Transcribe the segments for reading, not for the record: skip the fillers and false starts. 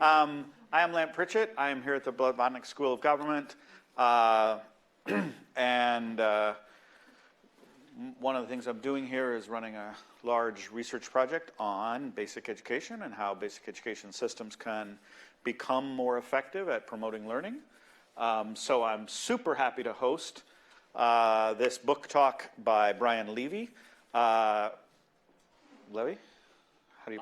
I am Lant Pritchett. I am here at the Blavatnik School of Government. And one of the things I'm doing here is running a large research project on basic education and how basic education systems can become more effective at promoting learning. So I'm super happy to host this book talk by Brian Levy. Levy? How do you?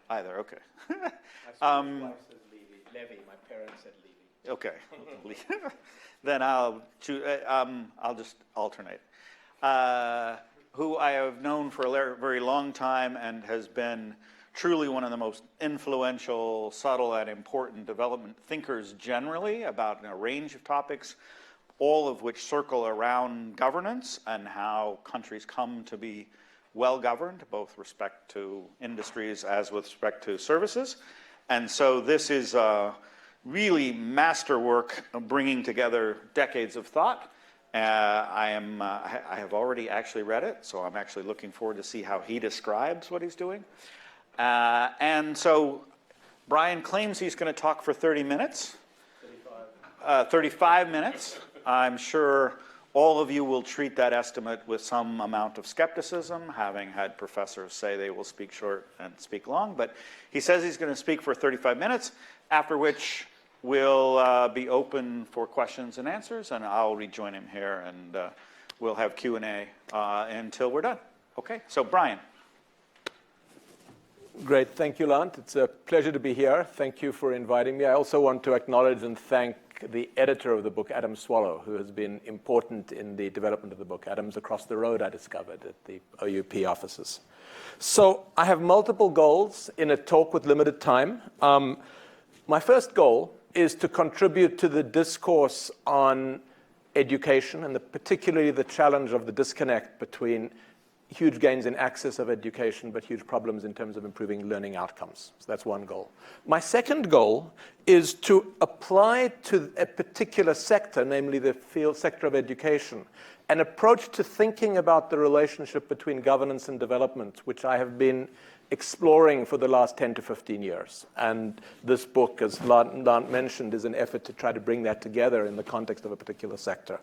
Either, okay. My wife says Levy. My parents said Levy. Okay. Then I'll just alternate. Who I have known for a very long time and has been truly one of the most influential, subtle, and important development thinkers generally about a range of topics, all of which circle around governance and how countries come to be well-governed, both with respect to industries as with respect to services. And so this is really masterwork bringing together decades of thought. I have already actually read it, so I'm actually looking forward to see how he describes what he's doing. And so Brian claims he's going to talk for 30 minutes. 35 minutes. I'm sure all of you will treat that estimate with some amount of skepticism, having had professors say they will speak short and speak long. But he says he's going to speak for 35 minutes, after which we'll be open for questions and answers, and I'll rejoin him here, and we'll have Q&A until we're done. Okay, so Brian. Great, thank you, Lant. It's a pleasure to be here. Thank you for inviting me. I also want to acknowledge and thank the editor of the book, Adam Swallow, who has been important in the development of the book. Adam's across the road, I discovered, at the OUP offices. So I have multiple goals in a talk with limited time. My first goal is to contribute to the discourse on education, and particularly the challenge of the disconnect between huge gains in access of education, but huge problems in terms of improving learning outcomes. So that's one goal. My second goal is to apply to a particular sector, namely the field sector of education, an approach to thinking about the relationship between governance and development, which I have been exploring for the last 10 to 15 years. And this book, as Lant mentioned, is an effort to try to bring that together in the context of a particular sector.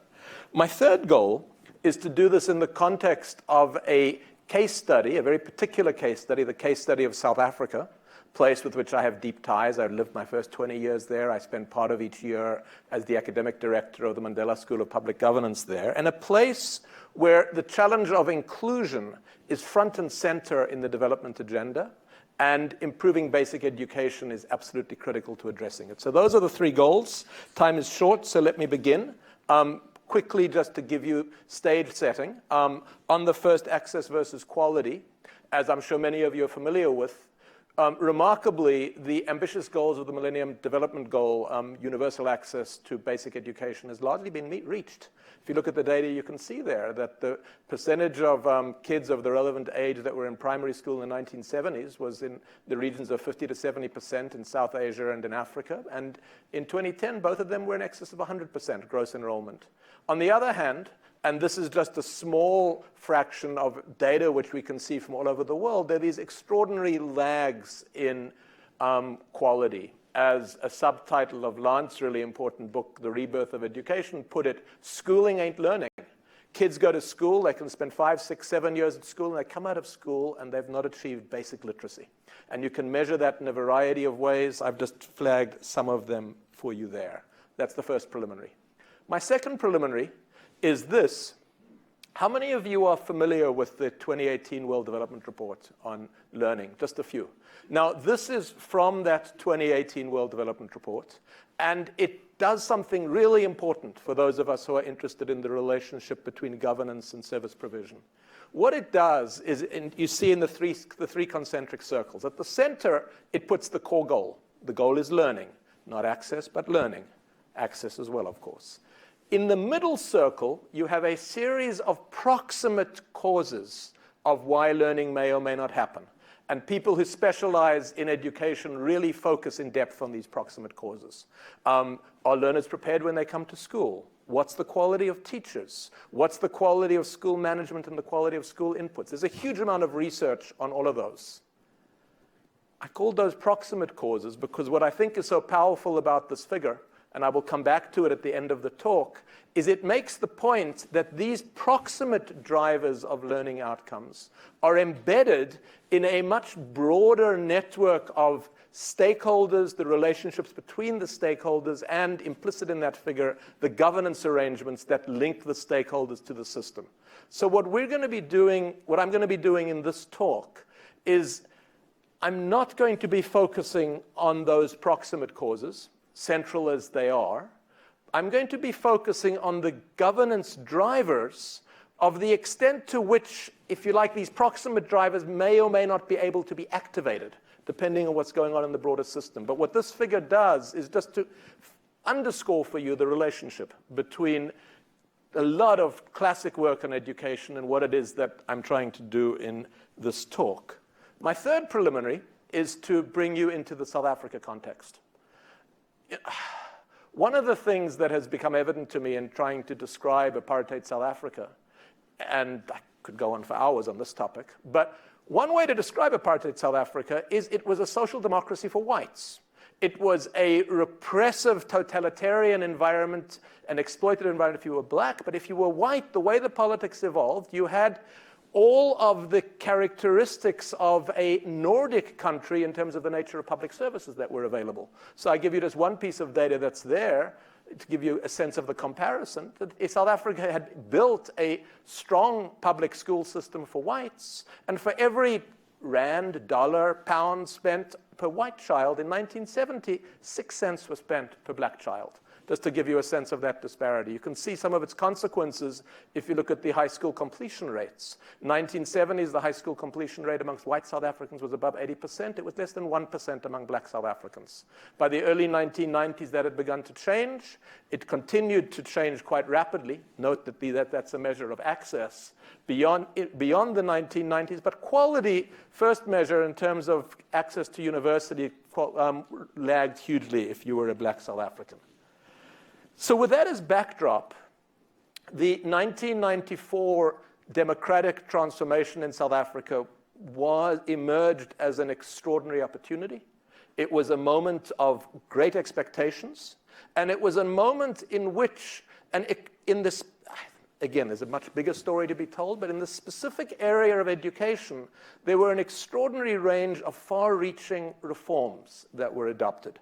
My third goal is to do this in the context of a case study, a very particular case study, the case study of South Africa, a place with which I have deep ties. I've lived my first 20 years there. I spent part of each year as the academic director of the Mandela School of Public Governance there, and a place where the challenge of inclusion is front and center in the development agenda, and improving basic education is absolutely critical to addressing it. So those are the three goals. Time is short, so let me begin. Quickly, just to give you stage setting, on the first, access versus quality, as I'm sure many of you are familiar with, remarkably, the ambitious goals of the Millennium Development Goal, universal access to basic education, has largely been reached. If you look at the data, you can see there that the percentage of kids of the relevant age that were in primary school in the 1970s was in the regions of 50 to 70% in South Asia and in Africa. And in 2010, both of them were in excess of 100% gross enrollment. On the other hand, and this is just a small fraction of data which we can see from all over the world, there are these extraordinary lags in quality. As a subtitle of Lant's really important book, The Rebirth of Education, put it, schooling ain't learning. Kids go to school, they can spend 5, 6, 7 years at school, and they come out of school and they've not achieved basic literacy. And you can measure that in a variety of ways. I've just flagged some of them for you there. That's the first preliminary. My second preliminary is this. How many of you are familiar with the 2018 World Development Report on learning? Just a few. Now, this is from that 2018 World Development Report, and it does something really important for those of us who are interested in the relationship between governance and service provision. What it does is, you see in the three concentric circles, at the center, it puts the core goal. The goal is learning, not access, but learning. Access as well, of course. In the middle circle, you have a series of proximate causes of why learning may or may not happen. And people who specialize in education really focus in depth on these proximate causes. Are learners prepared when they come to school? What's the quality of teachers? What's the quality of school management and the quality of school inputs? There's a huge amount of research on all of those. I called those proximate causes because what I think is so powerful about this figure, and I will come back to it at the end of the talk, is it makes the point that these proximate drivers of learning outcomes are embedded in a much broader network of stakeholders, the relationships between the stakeholders, and implicit in that figure, the governance arrangements that link the stakeholders to the system. So what I'm going to be doing in this talk is I'm not going to be focusing on those proximate causes, central as they are. I'm going to be focusing on the governance drivers of the extent to which, if you like, these proximate drivers may or may not be able to be activated, depending on what's going on in the broader system. But what this figure does is just to underscore for you the relationship between a lot of classic work on education and what it is that I'm trying to do in this talk. My third preliminary is to bring you into the South Africa context. One of the things that has become evident to me in trying to describe apartheid South Africa, and I could go on for hours on this topic, but one way to describe apartheid South Africa is it was a social democracy for whites. It was a repressive, totalitarian environment, an exploitative environment if you were black, but if you were white, the way the politics evolved, you had all of the characteristics of a Nordic country in terms of the nature of public services that were available. So I give you just one piece of data that's there to give you a sense of the comparison. That South Africa had built a strong public school system for whites, and for every rand, dollar, pound spent per white child in 1970, 6 cents was spent per black child. Just to give you a sense of that disparity. You can see some of its consequences if you look at the high school completion rates. 1970s, the high school completion rate amongst white South Africans was above 80%. It was less than 1% among black South Africans. By the early 1990s, that had begun to change. It continued to change quite rapidly. Note that that's a measure of access beyond the 1990s. But quality, first measure in terms of access to university, lagged hugely if you were a black South African. So with that as backdrop, the 1994 democratic transformation in South Africa emerged as an extraordinary opportunity. It was a moment of great expectations, and it was a moment in which, in this, again, there's a much bigger story to be told, but in the specific area of education, there were an extraordinary range of far-reaching reforms that were adopted.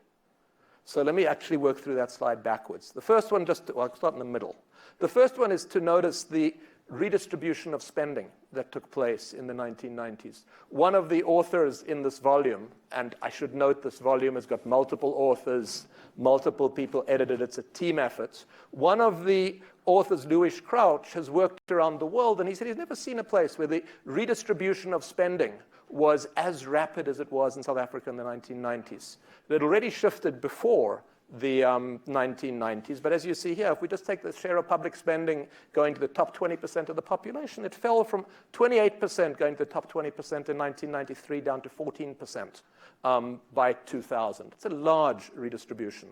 So let me actually work through that slide backwards. The first one, I'll start in the middle. The first one is to notice the redistribution of spending that took place in the 1990s. One of the authors in this volume, and I should note this volume has got multiple authors, multiple people edited, it's a team effort. One of the authors, Louis Crouch, has worked around the world, and he said he's never seen a place where the redistribution of spending was as rapid as it was in South Africa in the 1990s. It had already shifted before the 1990s, but as you see here, if we just take the share of public spending going to the top 20% of the population, it fell from 28% going to the top 20% in 1993 down to 14% by 2000. It's a large redistribution.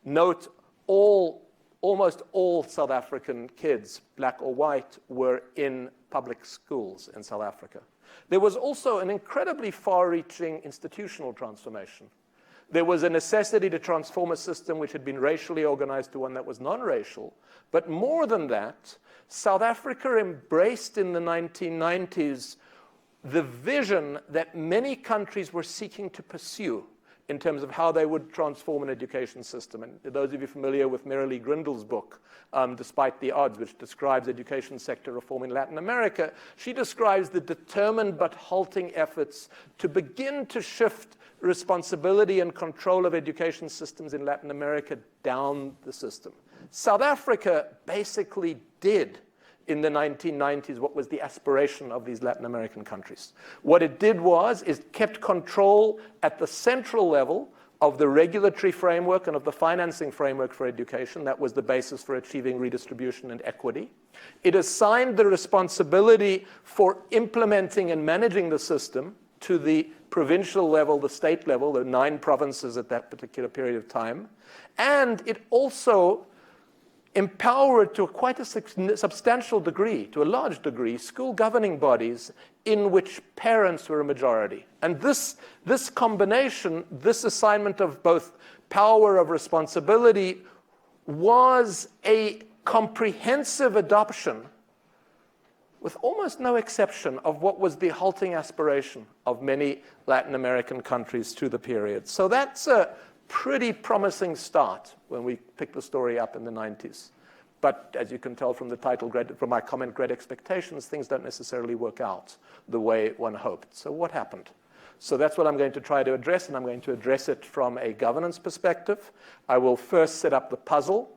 Note almost all South African kids, black or white, were in public schools in South Africa. There was also an incredibly far-reaching institutional transformation. There was a necessity to transform a system which had been racially organized to one that was non-racial. But more than that, South Africa embraced in the 1990s the vision that many countries were seeking to pursue in terms of how they would transform an education system. And those of you familiar with Mary Grindel's book, Despite the Odds, which describes education sector reform in Latin America, she describes the determined but halting efforts to begin to shift responsibility and control of education systems in Latin America down the system. South Africa basically did in the 1990s what was the aspiration of these Latin American countries. What it did was kept control at the central level of the regulatory framework and of the financing framework for education. That was the basis for achieving redistribution and equity. It assigned the responsibility for implementing and managing the system to the provincial level, the state level, the 9 provinces at that particular period of time. And it also empower to quite a substantial degree, to a large degree, school governing bodies in which parents were a majority. And this combination, this assignment of both power of responsibility was a comprehensive adoption, with almost no exception, of what was the halting aspiration of many Latin American countries through the period. So that's a pretty promising start when we pick the story up in the 90s. But as you can tell from the title, from my comment, Great Expectations, things don't necessarily work out the way one hoped. So what happened? So that's what I'm going to try to address, and I'm going to address it from a governance perspective. I will first set up the puzzle.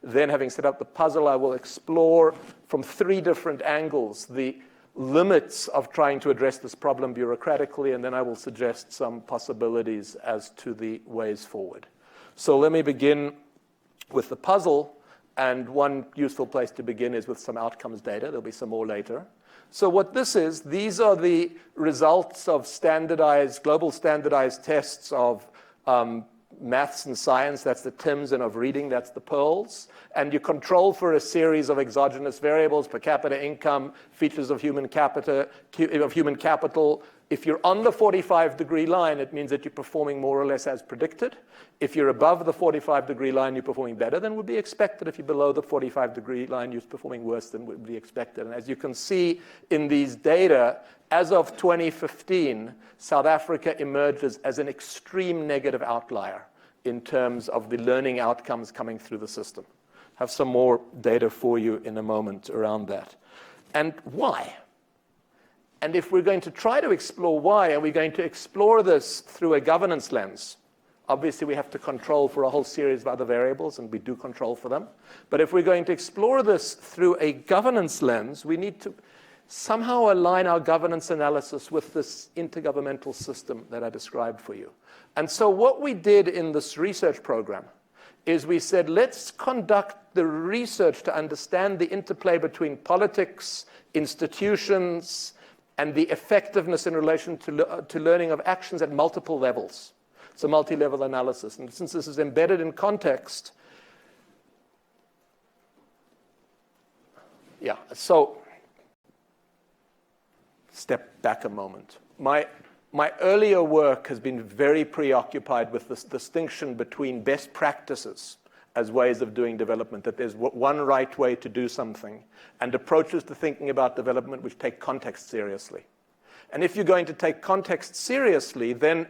Then, having set up the puzzle, I will explore from 3 different angles the limits of trying to address this problem bureaucratically, and then I will suggest some possibilities as to the ways forward. So let me begin with the puzzle, and one useful place to begin is with some outcomes data. There'll be some more later. So what this is, these are the results of global standardized tests of maths and science. That's the TIMS, and of reading, that's the PEARLS. And you control for a series of exogenous variables: per capita income, features of human capital. If you're on the 45-degree line, it means that you're performing more or less as predicted. If you're above the 45-degree line, you're performing better than would be expected. If you're below the 45-degree line, you're performing worse than would be expected. And as you can see in these data, as of 2015, South Africa emerges as an extreme negative outlier in terms of the learning outcomes coming through the system. I have some more data for you in a moment around that. And why? And if we're going to try to explore why, and we're going to explore this through a governance lens, obviously we have to control for a whole series of other variables, and we do control for them. But if we're going to explore this through a governance lens, we need to somehow align our governance analysis with this intergovernmental system that I described for you. And so what we did in this research program is we said, let's conduct the research to understand the interplay between politics, institutions, and the effectiveness in relation to learning of actions at multiple levels. It's a multi-level analysis. And since this is embedded in context, so step back a moment. My earlier work has been very preoccupied with this distinction between best practices as ways of doing development, that there's one right way to do something, and approaches to thinking about development which take context seriously. And if you're going to take context seriously, then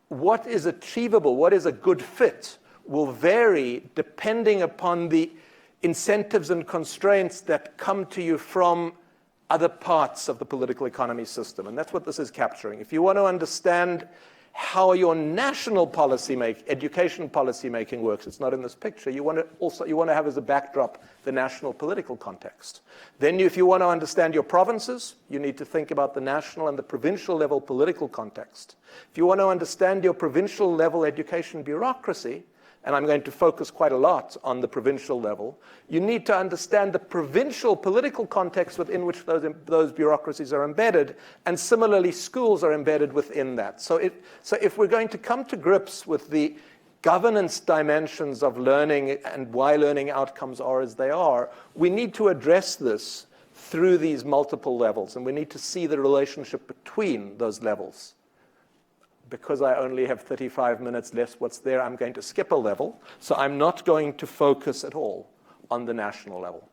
what is achievable, what is a good fit, will vary depending upon the incentives and constraints that come to you from other parts of the political economy system. And that's what this is capturing. If you want to understand how your national education policy making works, it's not in this picture, you want to have as a backdrop the national political context. Then if you want to understand your provinces, you need to think about the national and the provincial level political context. If you want to understand your provincial level education bureaucracy, and I'm going to focus quite a lot on the provincial level, you need to understand the provincial political context within which those bureaucracies are embedded, and similarly, schools are embedded within that. So if we're going to come to grips with the governance dimensions of learning and why learning outcomes are as they are, we need to address this through these multiple levels, and we need to see the relationship between those levels. Because I only have 35 minutes left, what's there, I'm going to skip a level. So I'm not going to focus at all on the national level.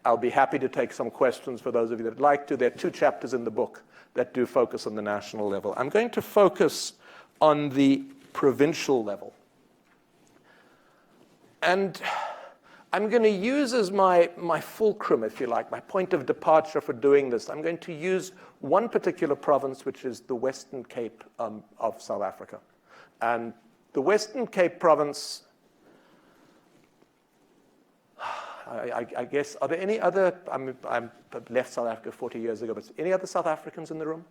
I'll be happy to take some questions for those of you that would like to. There are 2 chapters in the book that do focus on the national level. I'm going to focus on the provincial level. And I'm going to use as my fulcrum, if you like, my point of departure for doing this, I'm going to use one particular province, which is the Western Cape of South Africa. And the Western Cape province, I guess, are there any other, I left South Africa 40 years ago, but any other South Africans in the room?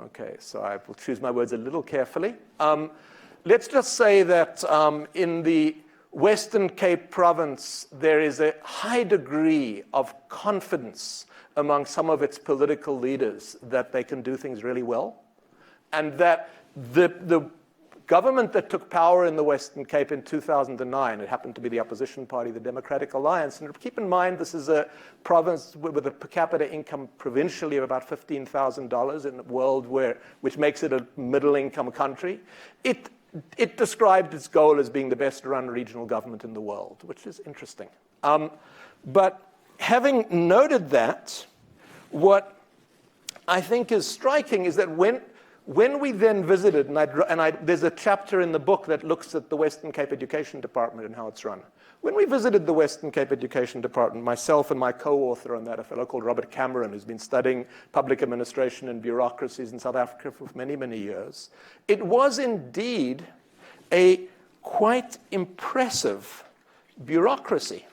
Okay, so I will choose my words a little carefully. Let's just say that in the Western Cape province, there is a high degree of confidence among some of its political leaders that they can do things really well, and that the government that took power in the Western Cape in 2009, it happened to be the opposition party, the Democratic Alliance. And keep in mind, this is a province with a per capita income provincially of about $15,000 in a world which makes it a middle-income country. It described its goal as being the best-run regional government in the world, which is interesting. But having noted that, what I think is striking is that when we then visited, there's a chapter in the book that looks at the Western Cape Education Department and how it's run. When we visited the Western Cape Education Department, myself and my co-author on that, a fellow called Robert Cameron, who's been studying public administration and bureaucracies in South Africa for many, many years, it was indeed a quite impressive bureaucracy.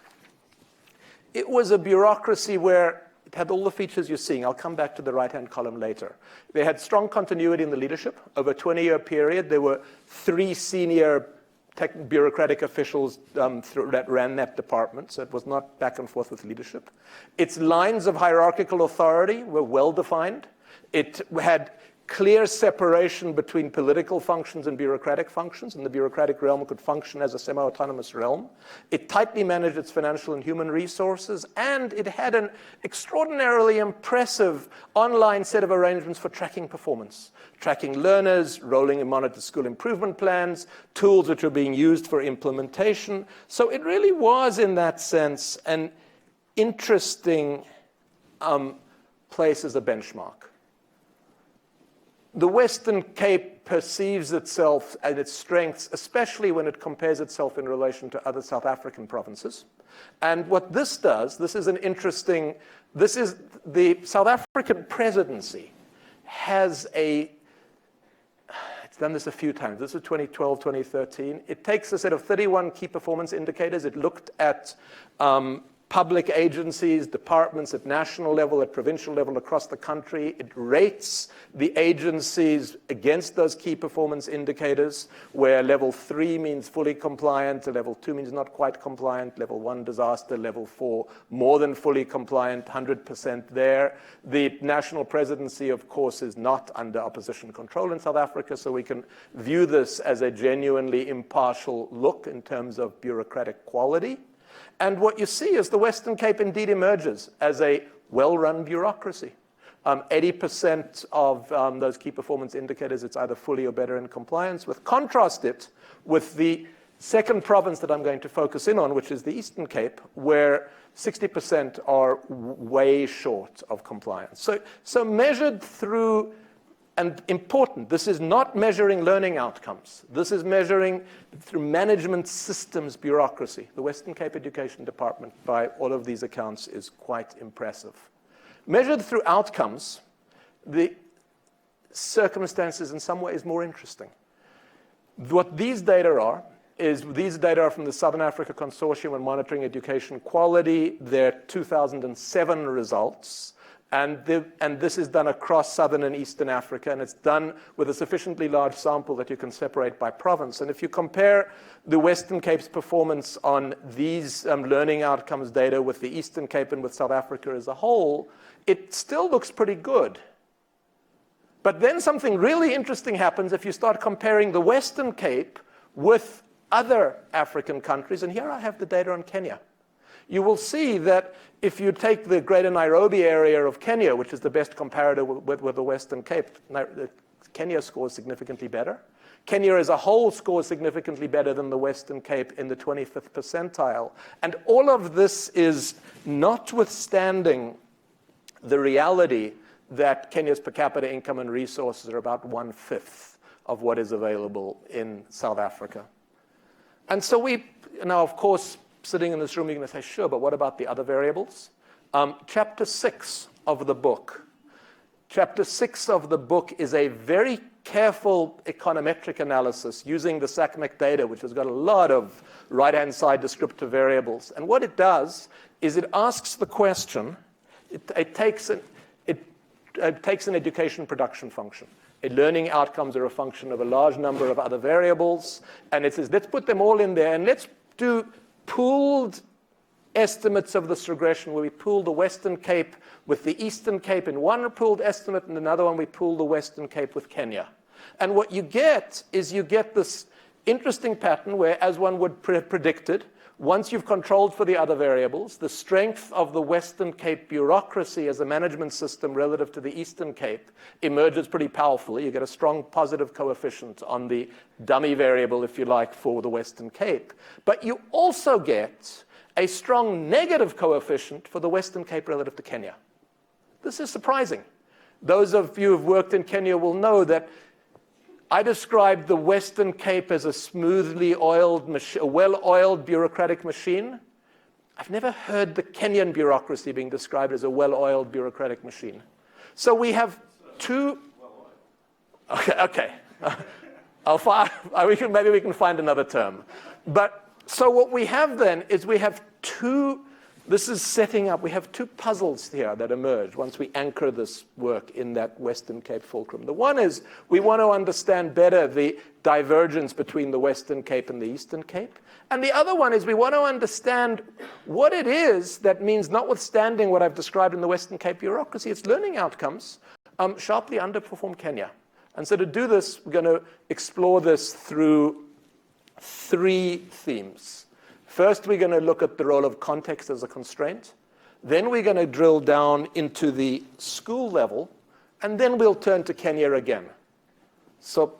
It was a bureaucracy where it had all the features you're seeing. I'll come back to the right-hand column later. They had strong continuity in the leadership. Over a 20-year period, there were 3 senior bureaucratic officials that ran that department, so it was not back and forth with leadership. Its lines of hierarchical authority were well-defined. It had clear separation between political functions and bureaucratic functions, and the bureaucratic realm could function as a semi-autonomous realm. It tightly managed its financial and human resources, and it had an extraordinarily impressive online set of arrangements for tracking performance, tracking learners, rolling and monitored school improvement plans, tools which were being used for implementation. So it really was, in that sense, an interesting place as a benchmark. The Western Cape perceives itself and its strengths, especially when it compares itself in relation to other South African provinces. And what this does, this is the South African presidency has it's done this a few times. This is 2012, 2013. It takes a set of 31 key performance indicators. It looked at public agencies, departments at national level, at provincial level across the country. It rates the agencies against those key performance indicators, where level 3 means fully compliant, level 2 means not quite compliant, level 1 disaster, level 4 more than fully compliant, 100% there. The national presidency, of course, is not under opposition control in South Africa, so we can view this as a genuinely impartial look in terms of bureaucratic quality. And what you see is the Western Cape indeed emerges as a well-run bureaucracy. 80% of those key performance indicators, it's either fully or better in compliance with. Contrast it with the second province that I'm going to focus in on, which is the Eastern Cape, where 60% are way short of compliance. So measured through, and important, this is not measuring learning outcomes. This is measuring through management systems bureaucracy. The Western Cape Education Department, by all of these accounts, is quite impressive. Measured through outcomes, the circumstances in some ways more interesting. What these data are from the Southern Africa Consortium on Monitoring Education Quality, their 2007 results. And this is done across Southern and Eastern Africa, and it's done with a sufficiently large sample that you can separate by province. And if you compare the Western Cape's performance on these learning outcomes data with the Eastern Cape and with South Africa as a whole, it still looks pretty good. But then something really interesting happens if you start comparing the Western Cape with other African countries, and here I have the data on Kenya. You will see that if you take the greater Nairobi area of Kenya, which is the best comparator with the Western Cape, Kenya scores significantly better. Kenya as a whole scores significantly better than the Western Cape in the 25th percentile. And all of this is notwithstanding the reality that Kenya's per capita income and resources are about 1/5 of what is available in South Africa. And so now of course, sitting in this room, you're going to say, sure, but what about the other variables? Chapter 6 of the book. Chapter 6 of the book is a very careful econometric analysis using the SACMEC data, which has got a lot of right-hand side descriptive variables. And what it does is it asks the question, it takes an education production function. Learning outcomes are a function of a large number of other variables. And it says, let's put them all in there and let's do pooled estimates of this regression, where we pool the Western Cape with the Eastern Cape in one pooled estimate, and another one we pool the Western Cape with Kenya. And what you get is you get this interesting pattern where, as one would predicted, once you've controlled for the other variables, the strength of the Western Cape bureaucracy as a management system relative to the Eastern Cape emerges pretty powerfully. You get a strong positive coefficient on the dummy variable, if you like, for the Western Cape. But you also get a strong negative coefficient for the Western Cape relative to Kenya. This is surprising. Those of you who've worked in Kenya will know that I described the Western Cape as a smoothly oiled, a well-oiled bureaucratic machine. I've never heard the Kenyan bureaucracy being described as a well-oiled bureaucratic machine. So we have two. Okay. Maybe we can find another term. But so what we have then is we have two. This is setting up, we have two puzzles here that emerge once we anchor this work in that Western Cape fulcrum. The one is we want to understand better the divergence between the Western Cape and the Eastern Cape. And the other one is we want to understand what it is that means, notwithstanding what I've described in the Western Cape bureaucracy, its learning outcomes sharply underperform Kenya. And so to do this, we're going to explore this through three themes. First, we're going to look at the role of context as a constraint. Then we're going to drill down into the school level. And then we'll turn to Kenya again. So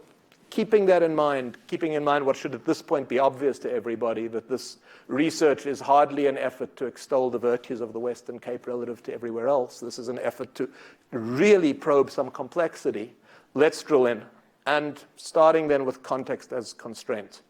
keeping in mind what should at this point be obvious to everybody, that this research is hardly an effort to extol the virtues of the Western Cape relative to everywhere else. This is an effort to really probe some complexity. Let's drill in. And starting then with context as constraint.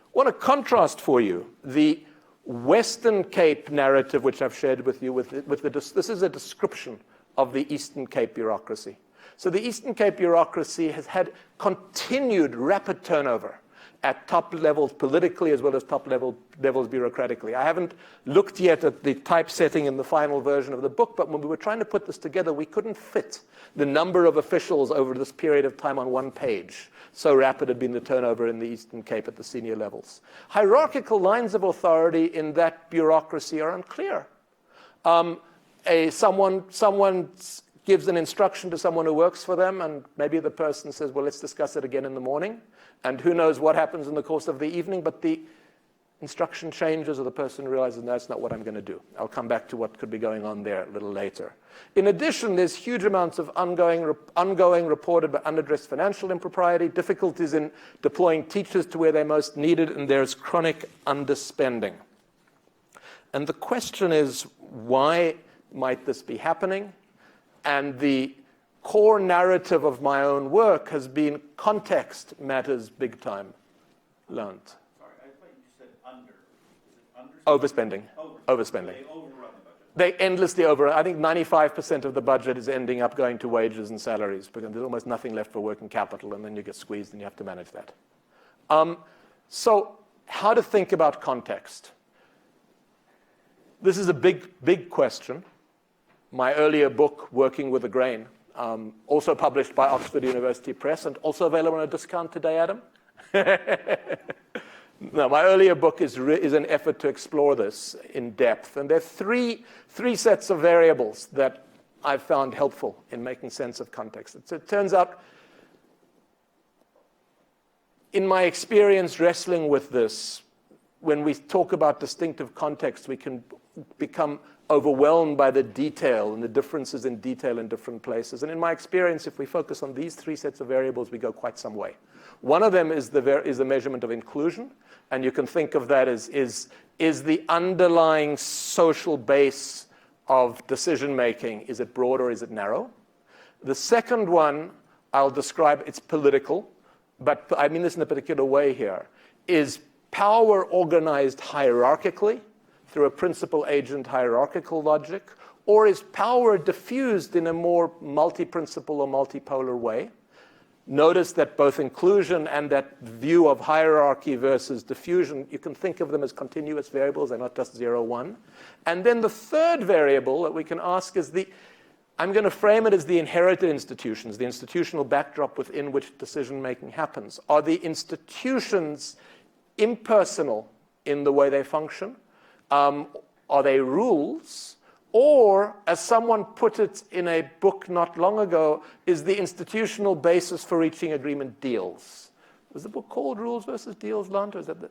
I want to contrast for you the Western Cape narrative, which I've shared with you, this is a description of the Eastern Cape bureaucracy. So the Eastern Cape bureaucracy has had continued rapid turnover at top levels politically as well as top levels bureaucratically. I haven't looked yet at the typesetting in the final version of the book, but when we were trying to put this together, we couldn't fit the number of officials over this period of time on one page. So rapid had been the turnover in the Eastern Cape at the senior levels. Hierarchical lines of authority in that bureaucracy are unclear. Someone gives an instruction to someone who works for them, and maybe the person says, well, let's discuss it again in the morning. And who knows what happens in the course of the evening, but the instruction changes or the person realizes, no, that's not what I'm going to do. I'll come back to what could be going on there a little later. In addition, there's huge amounts of ongoing reported but unaddressed financial impropriety, difficulties in deploying teachers to where they're most needed, and there's chronic underspending. And the question is, why might this be happening? And the core narrative of my own work has been context matters big time. Lant. Sorry, I thought you said under. Overspending. Overspending. They overrun the budget. They endlessly overrun. I think 95% of the budget is ending up going to wages and salaries because there's almost nothing left for working capital, and then you get squeezed and you have to manage that. So how to think about context? This is a big question. My earlier book, Working with a Grain, also published by Oxford University Press and also available on a discount today, Adam. No, my earlier book is an effort to explore this in depth. And there are three sets of variables that I've found helpful in making sense of context. It turns out, in my experience wrestling with this, when we talk about distinctive context, we can become overwhelmed by the detail and the differences in detail in different places. And in my experience, if we focus on these three sets of variables, we go quite some way. One of them is the measurement of inclusion. And you can think of that as is the underlying social base of decision-making, is it broad or is it narrow? The second one, I'll describe, it's political, but I mean this in a particular way here, is power organized hierarchically through a principal-agent hierarchical logic, or is power diffused in a more multi-principal or multipolar way? Notice that both inclusion and that view of hierarchy versus diffusion, you can think of them as continuous variables. They're not just 0, 1. And then the third variable that we can ask is I'm going to frame it as the inherited institutions, the institutional backdrop within which decision-making happens. Are the institutions impersonal in the way they function? Are they rules? or, as someone put it in a book not long ago, is the institutional basis for reaching agreement deals. Was the book called Rules versus Deals, Lant, or is that the...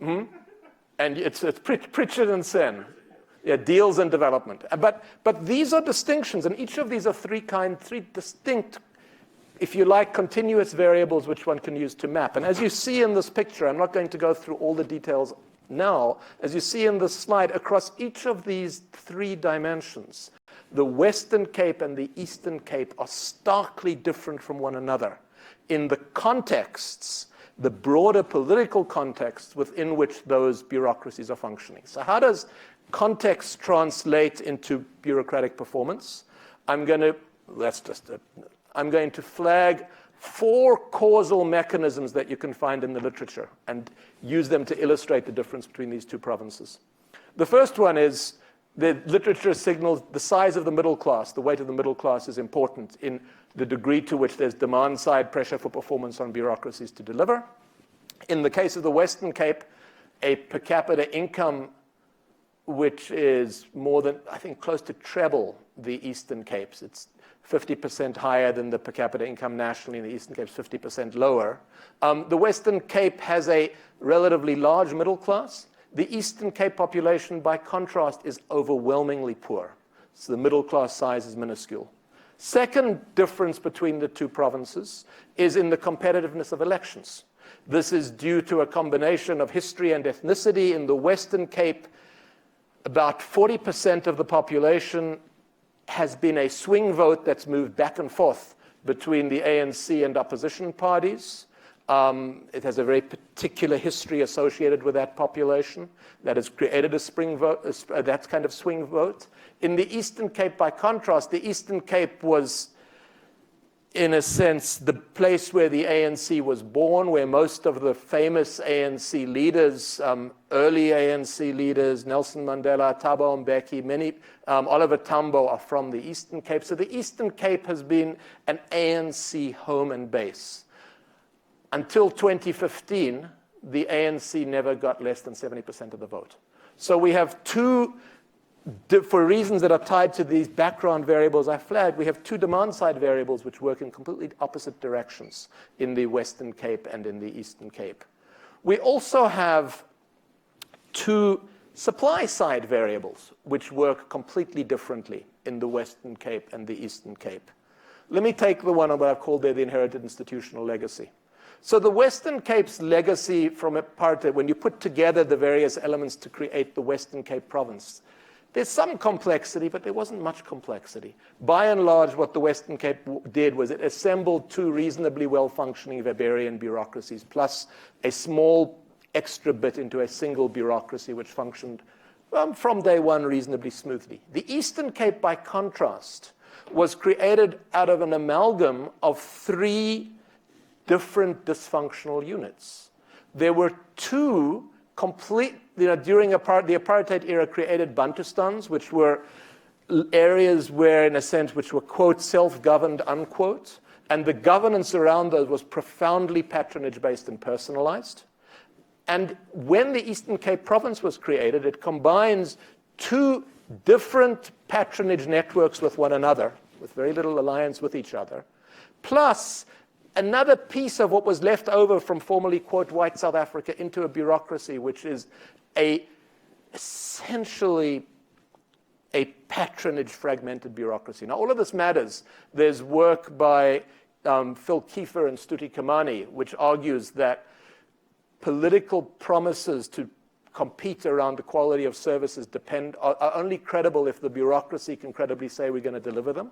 Mm-hmm. And it's Pritchett and Sen. Yeah, deals and development. But these are distinctions, and each of these are three distinct, if you like, continuous variables which one can use to map. And as you see in this picture, I'm not going to go through all the details now, as you see in this slide, across each of these three dimensions, the Western Cape and the Eastern Cape are starkly different from one another in the contexts, the broader political context within which those bureaucracies are functioning. So how does context translate into bureaucratic performance? I'm going to flag 4 causal mechanisms that you can find in the literature and use them to illustrate the difference between these two provinces. The first one is the literature signals the size of the middle class. The weight of the middle class is important in the degree to which there's demand-side pressure for performance on bureaucracies to deliver. In the case of the Western Cape, a per capita income which is more than, I think, close to treble the Eastern Cape's. It's 50% higher than the per capita income nationally, and the Eastern Cape's 50% lower. The Western Cape has a relatively large middle class. The Eastern Cape population, by contrast, is overwhelmingly poor. So the middle class size is minuscule. Second difference between the two provinces is in the competitiveness of elections. This is due to a combination of history and ethnicity. In the Western Cape, about 40% of the population has been a swing vote that's moved back and forth between the ANC and opposition parties. It has a very particular history associated with that population that has created a swing vote, that kind of swing vote. In the Eastern Cape, by contrast, the Eastern Cape was, in a sense, the place where the ANC was born, where most of the famous ANC leaders, early ANC leaders, Nelson Mandela, Thabo Mbeki, Oliver Tambo are from the Eastern Cape. So the Eastern Cape has been an ANC home and base. Until 2015, the ANC never got less than 70% of the vote. So we have two, for reasons that are tied to these background variables I flagged, we have two demand-side variables which work in completely opposite directions in the Western Cape and in the Eastern Cape. We also have two supply-side variables which work completely differently in the Western Cape and the Eastern Cape. Let me take the one that I've called there the inherited institutional legacy. So the Western Cape's legacy from apartheid, when you put together the various elements to create the Western Cape province, there's some complexity, but there wasn't much complexity. By and large, what the Western Cape did was it assembled two reasonably well-functioning Weberian bureaucracies, plus a small extra bit into a single bureaucracy which functioned from day one reasonably smoothly. The Eastern Cape, by contrast, was created out of an amalgam of 3 different dysfunctional units. There were 2 during the apartheid era created Bantustans, which were areas where, in a sense, which were, quote, self-governed, unquote, and the governance around those was profoundly patronage-based and personalized. And when the Eastern Cape province was created, it combines 2 different patronage networks with one another, with very little alliance with each other, plus another piece of what was left over from formerly, quote, white South Africa into a bureaucracy, which is essentially a patronage fragmented bureaucracy. Now, all of this matters. There's work by Phil Kiefer and Stuti Kamani, which argues that political promises to compete around the quality of services are only credible if the bureaucracy can credibly say we're going to deliver them.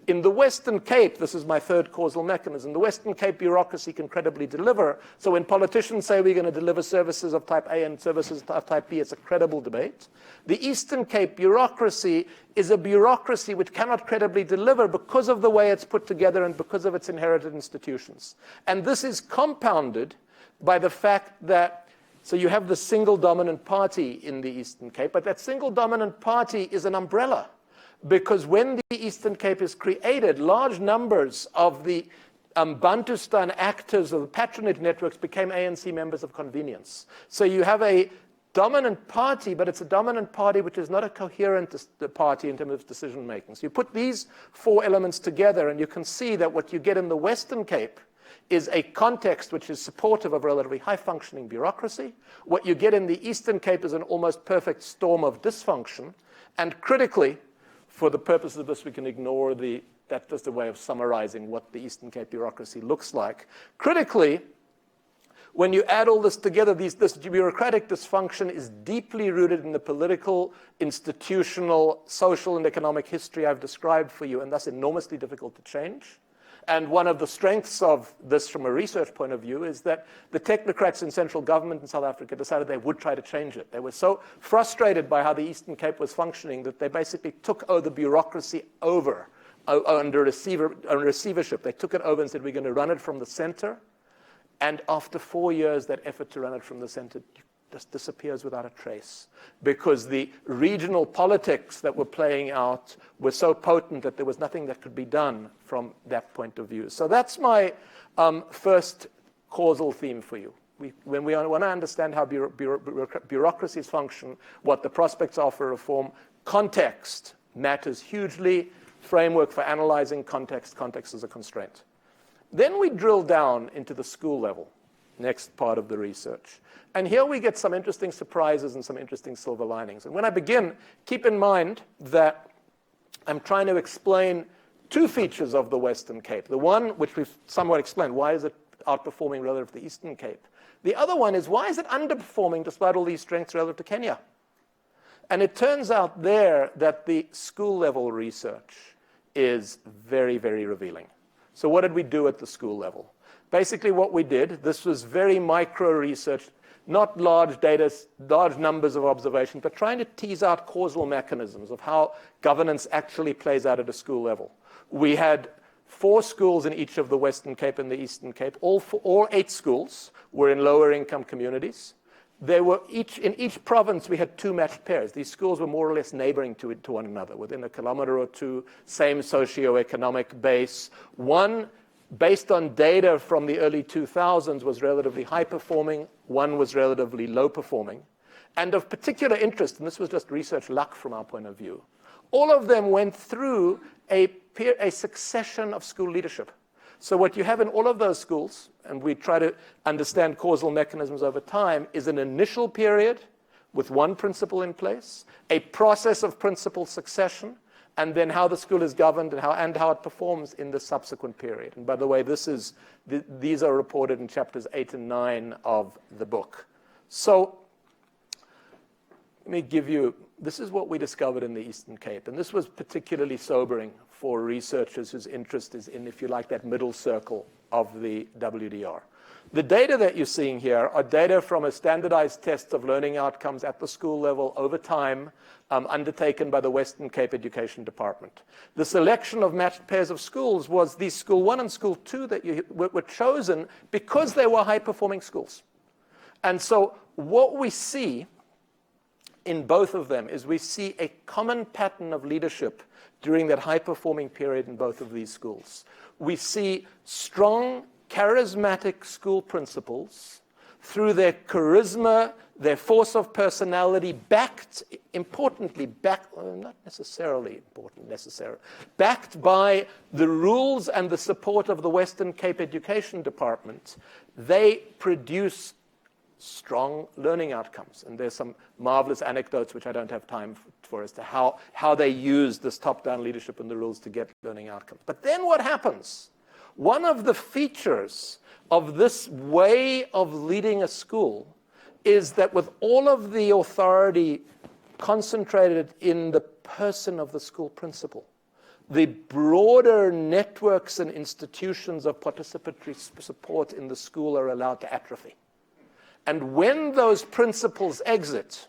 In the Western Cape, this is my third causal mechanism, the Western Cape bureaucracy can credibly deliver. So when politicians say we're going to deliver services of type A and services of type B, it's a credible debate. The Eastern Cape bureaucracy is a bureaucracy which cannot credibly deliver because of the way it's put together and because of its inherited institutions. And this is compounded by the fact that, so you have the single dominant party in the Eastern Cape, but that single dominant party is an umbrella. Because when the Eastern Cape is created, large numbers of the Bantustan actors of the patronage networks became ANC members of convenience. So you have a dominant party, but it's a dominant party which is not a coherent party in terms of decision making. So you put these four elements together, and you can see that what you get in the Western Cape is a context which is supportive of relatively high-functioning bureaucracy. What you get in the Eastern Cape is an almost perfect storm of dysfunction. And critically, for the purposes of this, we can ignore that's just a way of summarizing what the Eastern Cape bureaucracy looks like. Critically, when you add all this together, this bureaucratic dysfunction is deeply rooted in the political, institutional, social, and economic history I've described for you, and thus enormously difficult to change. And one of the strengths of this from a research point of view is that the technocrats in central government in South Africa decided they would try to change it. They were so frustrated by how the Eastern Cape was functioning that they basically took the bureaucracy over under receivership. They took it over and said, we're going to run it from the center. And after 4 years, that effort to run it from the center just disappears without a trace, because the regional politics that were playing out were so potent that there was nothing that could be done from that point of view. So that's my first causal theme for you. When we want to understand how bureaucracies function, what the prospects are for reform, context matters hugely. Framework for analyzing context is a constraint. Then we drill down into the school level, next part of the research. And here we get some interesting surprises and some interesting silver linings. And when I begin, keep in mind that I'm trying to explain two features of the Western Cape. The one, which we've somewhat explained, why is it outperforming relative to the Eastern Cape? The other one is, why is it underperforming despite all these strengths relative to Kenya? And it turns out there that the school level research is very, very revealing. So what did we do at the school level? Basically what we did, this was very micro research, not large data, large numbers of observations, but trying to tease out causal mechanisms of how governance actually plays out at a school level. We had 4 schools in each of the Western Cape and the Eastern Cape. All 8 schools were in lower income communities. They were in each province, we had 2 matched pairs. These schools were more or less neighboring to one another, within a kilometer or 2, same socioeconomic base. One, based on data from the early 2000s, was relatively high performing. One was relatively low performing. And of particular interest, and this was just research luck from our point of view, all of them went through a succession of school leadership. So what you have in all of those schools, and we try to understand causal mechanisms over time, is an initial period with one principal in place, a process of principal succession, and then how the school is governed and how it performs in the subsequent period. And by the way, these are reported in chapters 8 and 9 of the book. So let me give you, this is what we discovered in the Eastern Cape, and this was particularly sobering for researchers whose interest is in, if you like, that middle circle of the WDR. The data that you're seeing here are data from a standardized test of learning outcomes at the school level over time, undertaken by the Western Cape Education Department. The selection of matched pairs of schools was these School 1 and School 2 that were chosen because they were high-performing schools. And so what we see in both of them is we see a common pattern of leadership during that high-performing period in both of these schools. We see strong, charismatic school principals through their charisma, their force of personality, backed by the rules and the support of the Western Cape Education Department. They produce strong learning outcomes. And there's some marvelous anecdotes, which I don't have time for, as to how they use this top-down leadership and the rules to get learning outcomes. But then what happens? One of the features of this way of leading a school is that with all of the authority concentrated in the person of the school principal, the broader networks and institutions of participatory support in the school are allowed to atrophy. And when those principals exit,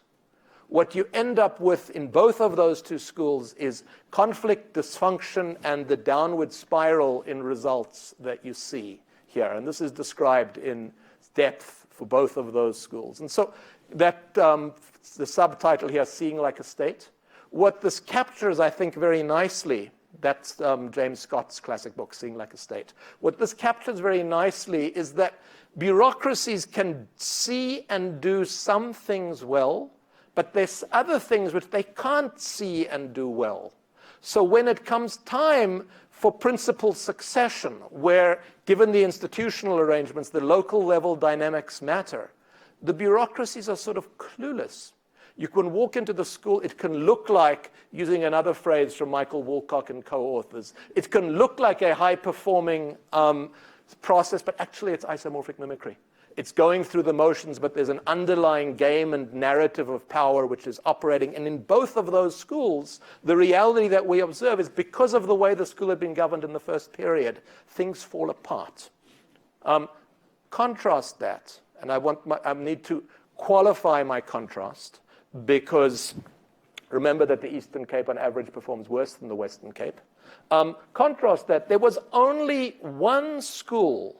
what you end up with in both of those two schools is conflict, dysfunction, and the downward spiral in results that you see here. And this is described in depth for both of those schools. And so that the subtitle here, Seeing Like a State. What this captures, I think, very nicely, that's James Scott's classic book, Seeing Like a State. What this captures very nicely is that Bureaucracies can see and do some things well, but there's other things which they can't see and do well. So when it comes time for principal succession, where, given the institutional arrangements, the local level dynamics matter, the bureaucracies are sort of clueless. You can walk into the school, it can look like, using another phrase from Michael Woolcock and co-authors, it can look like a high-performing process, but actually it's isomorphic mimicry. It's going through the motions, but there's an underlying game and narrative of power which is operating. And in both of those schools, the reality that we observe is because of the way the school had been governed in the first period, things fall apart. Contrast that, and I need to qualify my contrast, because remember that the Eastern Cape on average performs worse than the Western Cape. Contrast that, there was only one school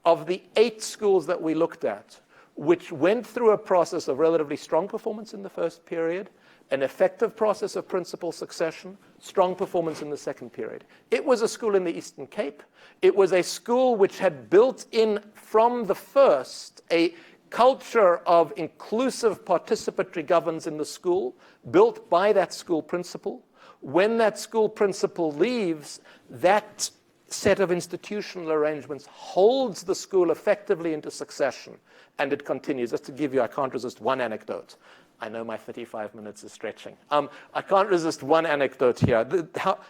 of the 8 schools that we looked at which went through a process of relatively strong performance in the first period, an effective process of principal succession, strong performance in the second period. It was a school in the Eastern Cape. It was a school which had built in from the first a culture of inclusive participatory governance in the school, built by that school principal. When that school principal leaves, that set of institutional arrangements holds the school effectively into succession, and it continues. Just to give you, I can't resist one anecdote. I know my 35 minutes is stretching. I can't resist one anecdote here.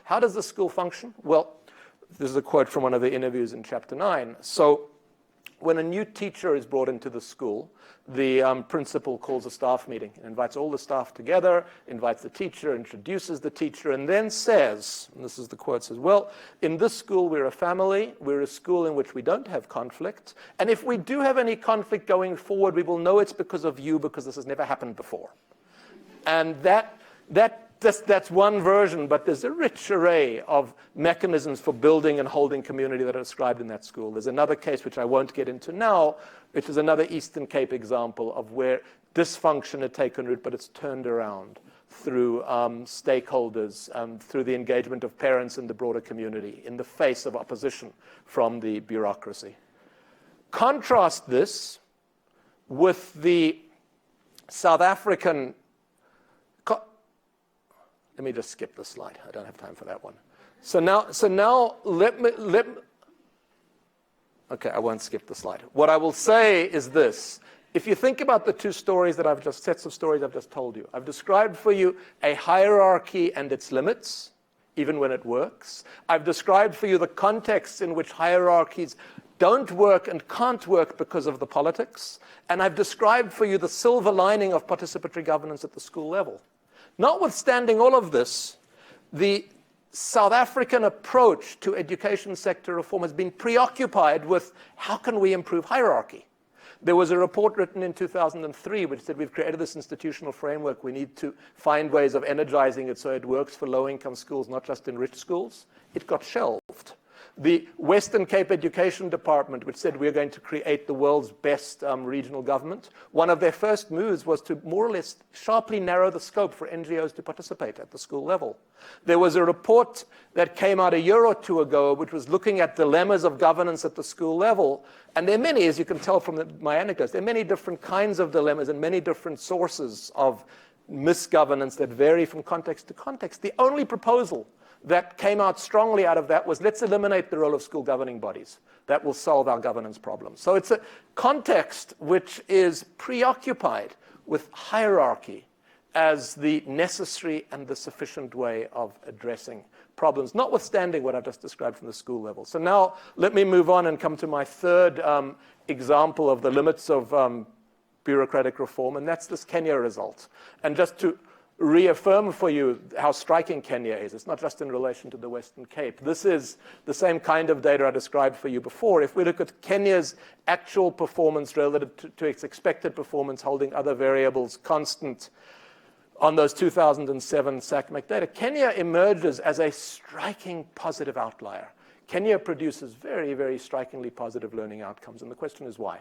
How does the school function? Well, this is a quote from one of the interviews in chapter 9. So when a new teacher is brought into the school, the principal calls a staff meeting, invites all the staff together, invites the teacher, introduces the teacher, and then says, and this is the quote, says, well, in this school we're a family, we're a school in which we don't have conflict, and if we do have any conflict going forward, we will know it's because of you, because this has never happened before. And that's one version, but there's a rich array of mechanisms for building and holding community that are described in that school. There's another case, which I won't get into now, which is another Eastern Cape example of where dysfunction had taken root, but it's turned around through stakeholders, through the engagement of parents and the broader community in the face of opposition from the bureaucracy. Contrast this with the South African. Let me just skip the slide. I don't have time for that one. So now let me. Okay, I won't skip the slide. What I will say is this. If you think about the two stories that sets of stories I've just told you, I've described for you a hierarchy and its limits, even when it works. I've described for you the contexts in which hierarchies don't work and can't work because of the politics. And I've described for you the silver lining of participatory governance at the school level. Notwithstanding all of this, the South African approach to education sector reform has been preoccupied with how can we improve hierarchy. There was a report written in 2003 which said we've created this institutional framework. We need to find ways of energizing it so it works for low-income schools, not just in rich schools. It got shelved. The Western Cape Education Department, which said we're going to create the world's best regional government, one of their first moves was to more or less sharply narrow the scope for NGOs to participate at the school level. There was a report that came out a year or two ago which was looking at dilemmas of governance at the school level. And there are many, as you can tell from my anecdotes, there are many different kinds of dilemmas and many different sources of misgovernance that vary from context to context. The only proposal that came out strongly out of that was let's eliminate the role of school governing bodies. That will solve our governance problems. So it's a context which is preoccupied with hierarchy as the necessary and the sufficient way of addressing problems, notwithstanding what I've just described from the school level. So now let me move on and come to my third example of the limits of bureaucratic reform, and that's this Kenya result. And just to reaffirm for you how striking Kenya is. It's not just in relation to the Western Cape. This is the same kind of data I described for you before. If we look at Kenya's actual performance relative to its expected performance, holding other variables constant on those 2007 SACMAC data, Kenya emerges as a striking positive outlier. Kenya produces very, very strikingly positive learning outcomes, and the question is why?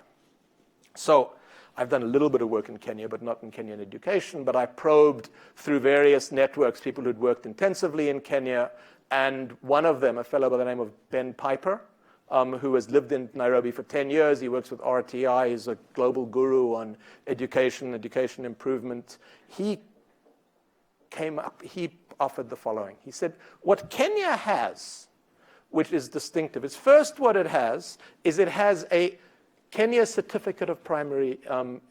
So I've done a little bit of work in Kenya, but not in Kenyan education, but I probed through various networks, people who'd worked intensively in Kenya, and one of them, a fellow by the name of Ben Piper, who has lived in Nairobi for 10 years. He works with RTI. He's a global guru on education improvement. He offered the following. He said, what Kenya has, which is distinctive, is first what it has is it has a Kenya Certificate of Primary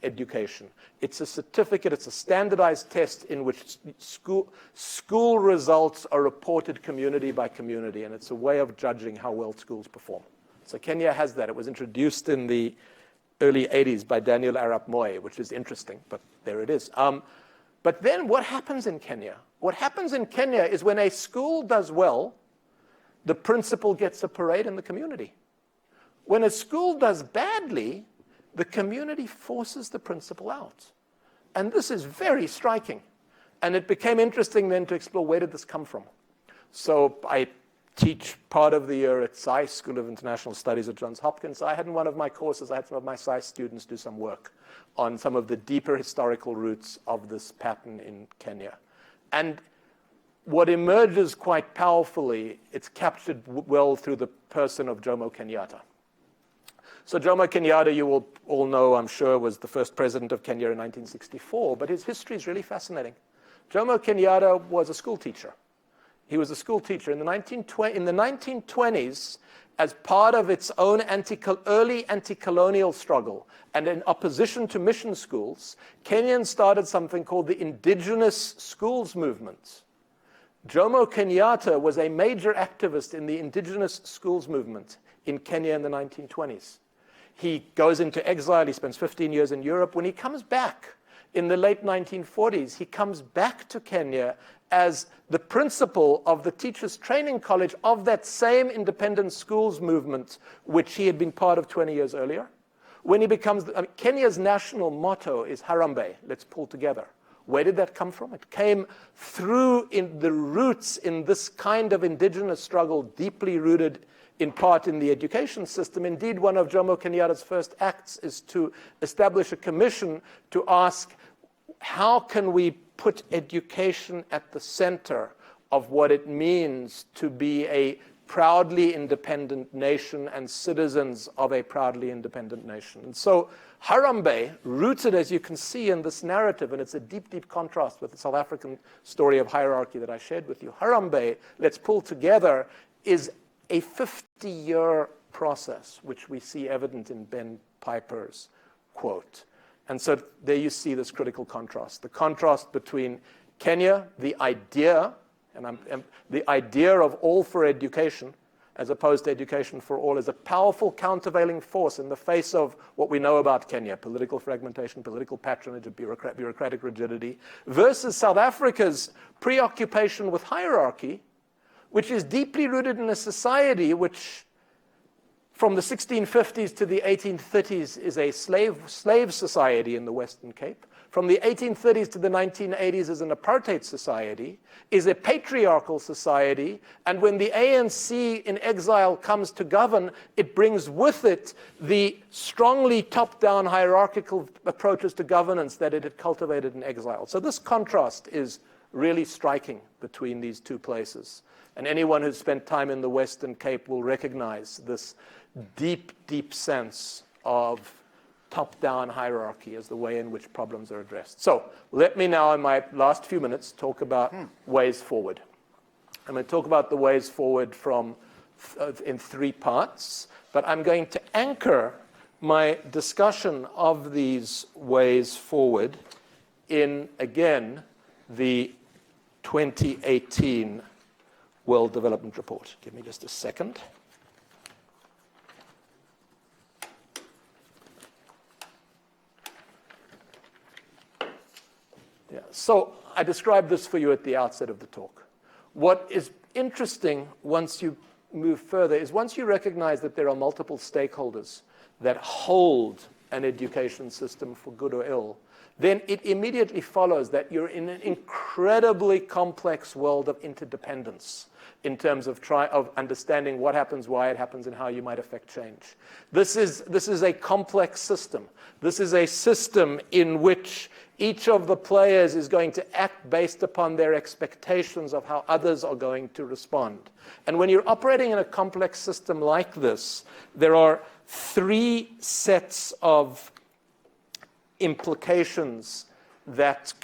Education. It's a certificate, it's a standardized test in which school results are reported community by community, and it's a way of judging how well schools perform. So Kenya has that. It was introduced in the early 80s by Daniel Arap Moi, which is interesting, but there it is. But then what happens in Kenya? What happens in Kenya is when a school does well, the principal gets a parade in the community. When a school does badly, the community forces the principal out. And this is very striking. And it became interesting then to explore, where did this come from? So I teach part of the year at SAIS, School of International Studies at Johns Hopkins. I had in one of my courses, I had some of my SAIS students do some work on some of the deeper historical roots of this pattern in Kenya. And what emerges quite powerfully, it's captured well through the person of Jomo Kenyatta. So Jomo Kenyatta, you will all know, I'm sure, was the first president of Kenya in 1964, but his history is really fascinating. Jomo Kenyatta was a school teacher. He was a school teacher. In the 1920s, as part of its own early anti-colonial struggle and in opposition to mission schools, Kenyans started something called the Indigenous Schools Movement. Jomo Kenyatta was a major activist in the Indigenous Schools Movement in Kenya in the 1920s. He goes into exile. He spends 15 years in Europe. When he comes back in the late 1940s, he comes back to Kenya as the principal of the Teachers Training College of that same independent schools movement, which he had been part of 20 years earlier. When he becomes, Kenya's national motto is Harambee, let's pull together. Where did that come from? It came through in the roots in this kind of indigenous struggle, deeply rooted in part in the education system. Indeed, one of Jomo Kenyatta's first acts is to establish a commission to ask, how can we put education at the center of what it means to be a proudly independent nation and citizens of a proudly independent nation? And so Harambee, rooted, as you can see in this narrative, and it's a deep, deep contrast with the South African story of hierarchy that I shared with you. Harambee, let's pull together, is a 50-year process, which we see evident in Ben Piper's quote. And so there you see this critical contrast, the contrast between Kenya, the idea, the idea of all for education, as opposed to education for all, is a powerful countervailing force in the face of what we know about Kenya, political fragmentation, political patronage, bureaucratic rigidity, versus South Africa's preoccupation with hierarchy, which is deeply rooted in a society which, from the 1650s to the 1830s, is a slave society in the Western Cape. From the 1830s to the 1980s is an apartheid society, is a patriarchal society, and when the ANC in exile comes to govern, it brings with it the strongly top-down hierarchical approaches to governance that it had cultivated in exile. So this contrast is really striking between these two places. And anyone who's spent time in the Western Cape will recognize this deep, deep sense of top-down hierarchy as the way in which problems are addressed. So let me now, in my last few minutes, talk about ways forward. I'm going to talk about the ways forward in three parts, but I'm going to anchor my discussion of these ways forward in, again, the 2018 World Development Report. Give me just a second. Yeah. So I described this for you at the outset of the talk. What is interesting once you move further is once you recognize that there are multiple stakeholders that hold an education system for good or ill, then it immediately follows that you're in an incredibly complex world of interdependence in terms of understanding what happens, why it happens, and how you might affect change. This is a complex system. This is a system in which Each of the players is going to act based upon their expectations of how others are going to respond. And when you're operating in a complex system like this, there are three sets of implications that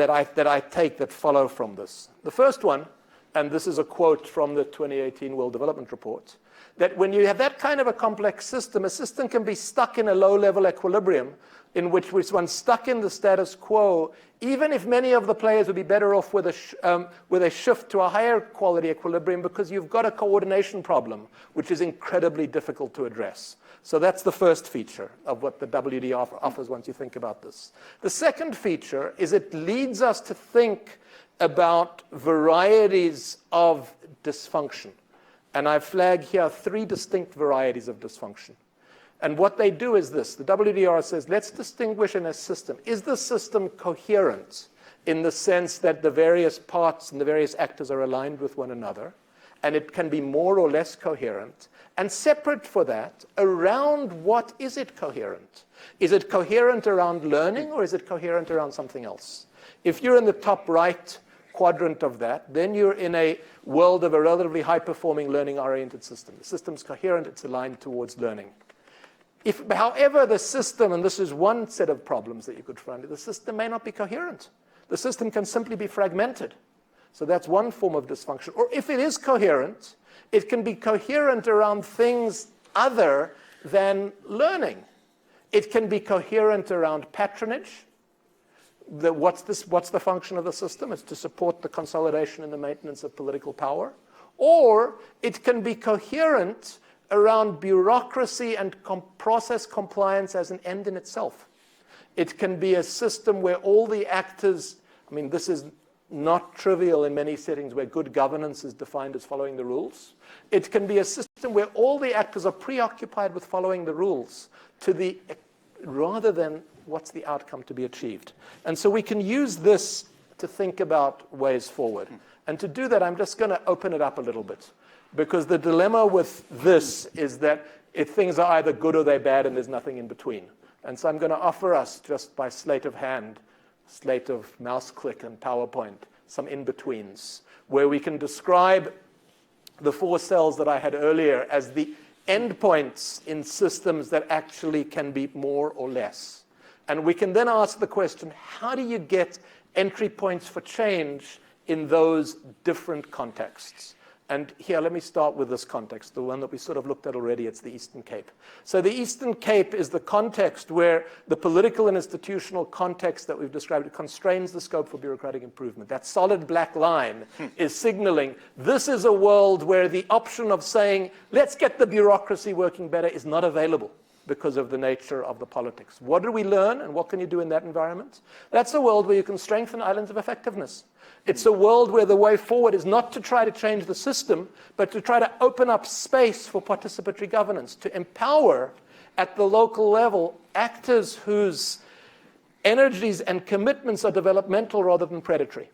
I take that follow from this. The first one, and this is a quote from the 2018 World Development Report, that when you have that kind of a complex system, a system can be stuck in a low-level equilibrium in which one's stuck in the status quo, even if many of the players would be better off with a shift to a higher quality equilibrium, because you've got a coordination problem, which is incredibly difficult to address. So that's the first feature of what the WD offers once you think about this. The second feature is it leads us to think about varieties of dysfunction. And I flag here three distinct varieties of dysfunction. And what they do is this. The WDR says, let's distinguish in a system. Is the system coherent in the sense that the various parts and the various actors are aligned with one another? And it can be more or less coherent. And separate for that, around what is it coherent? Is it coherent around learning, or is it coherent around something else? If you're in the top right quadrant of that, then you're in a world of a relatively high-performing learning-oriented system. The system's coherent, it's aligned towards learning. If, however, the system, and this is one set of problems that you could find, the system may not be coherent. The system can simply be fragmented. So that's one form of dysfunction. Or if it is coherent, it can be coherent around things other than learning. It can be coherent around patronage. What's the function of the system? It's to support the consolidation and the maintenance of political power. Or it can be coherent around bureaucracy and process compliance as an end in itself. It can be a system where all the actors, I mean, this is not trivial in many settings where good governance is defined as following the rules. It can be a system where all the actors are preoccupied with following the rules rather than what's the outcome to be achieved. And so we can use this to think about ways forward. And to do that, I'm just going to open it up a little bit. Because the dilemma with this is that things are either good or they're bad, and there's nothing in between. And so I'm going to offer us, just by sleight of hand, sleight of mouse click and PowerPoint, some in-betweens, where we can describe the four cells that I had earlier as the endpoints in systems that actually can be more or less. And we can then ask the question, how do you get entry points for change in those different contexts? And here, let me start with this context, the one that we sort of looked at already. It's the Eastern Cape. So the Eastern Cape is the context where the political and institutional context that we've described constrains the scope for bureaucratic improvement. That solid black line is signaling this is a world where the option of saying, let's get the bureaucracy working better is not available because of the nature of the politics. What do we learn, and what can you do in that environment? That's a world where you can strengthen islands of effectiveness. It's a world where the way forward is not to try to change the system, but to try to open up space for participatory governance, to empower at the local level actors whose energies and commitments are developmental rather than predatory.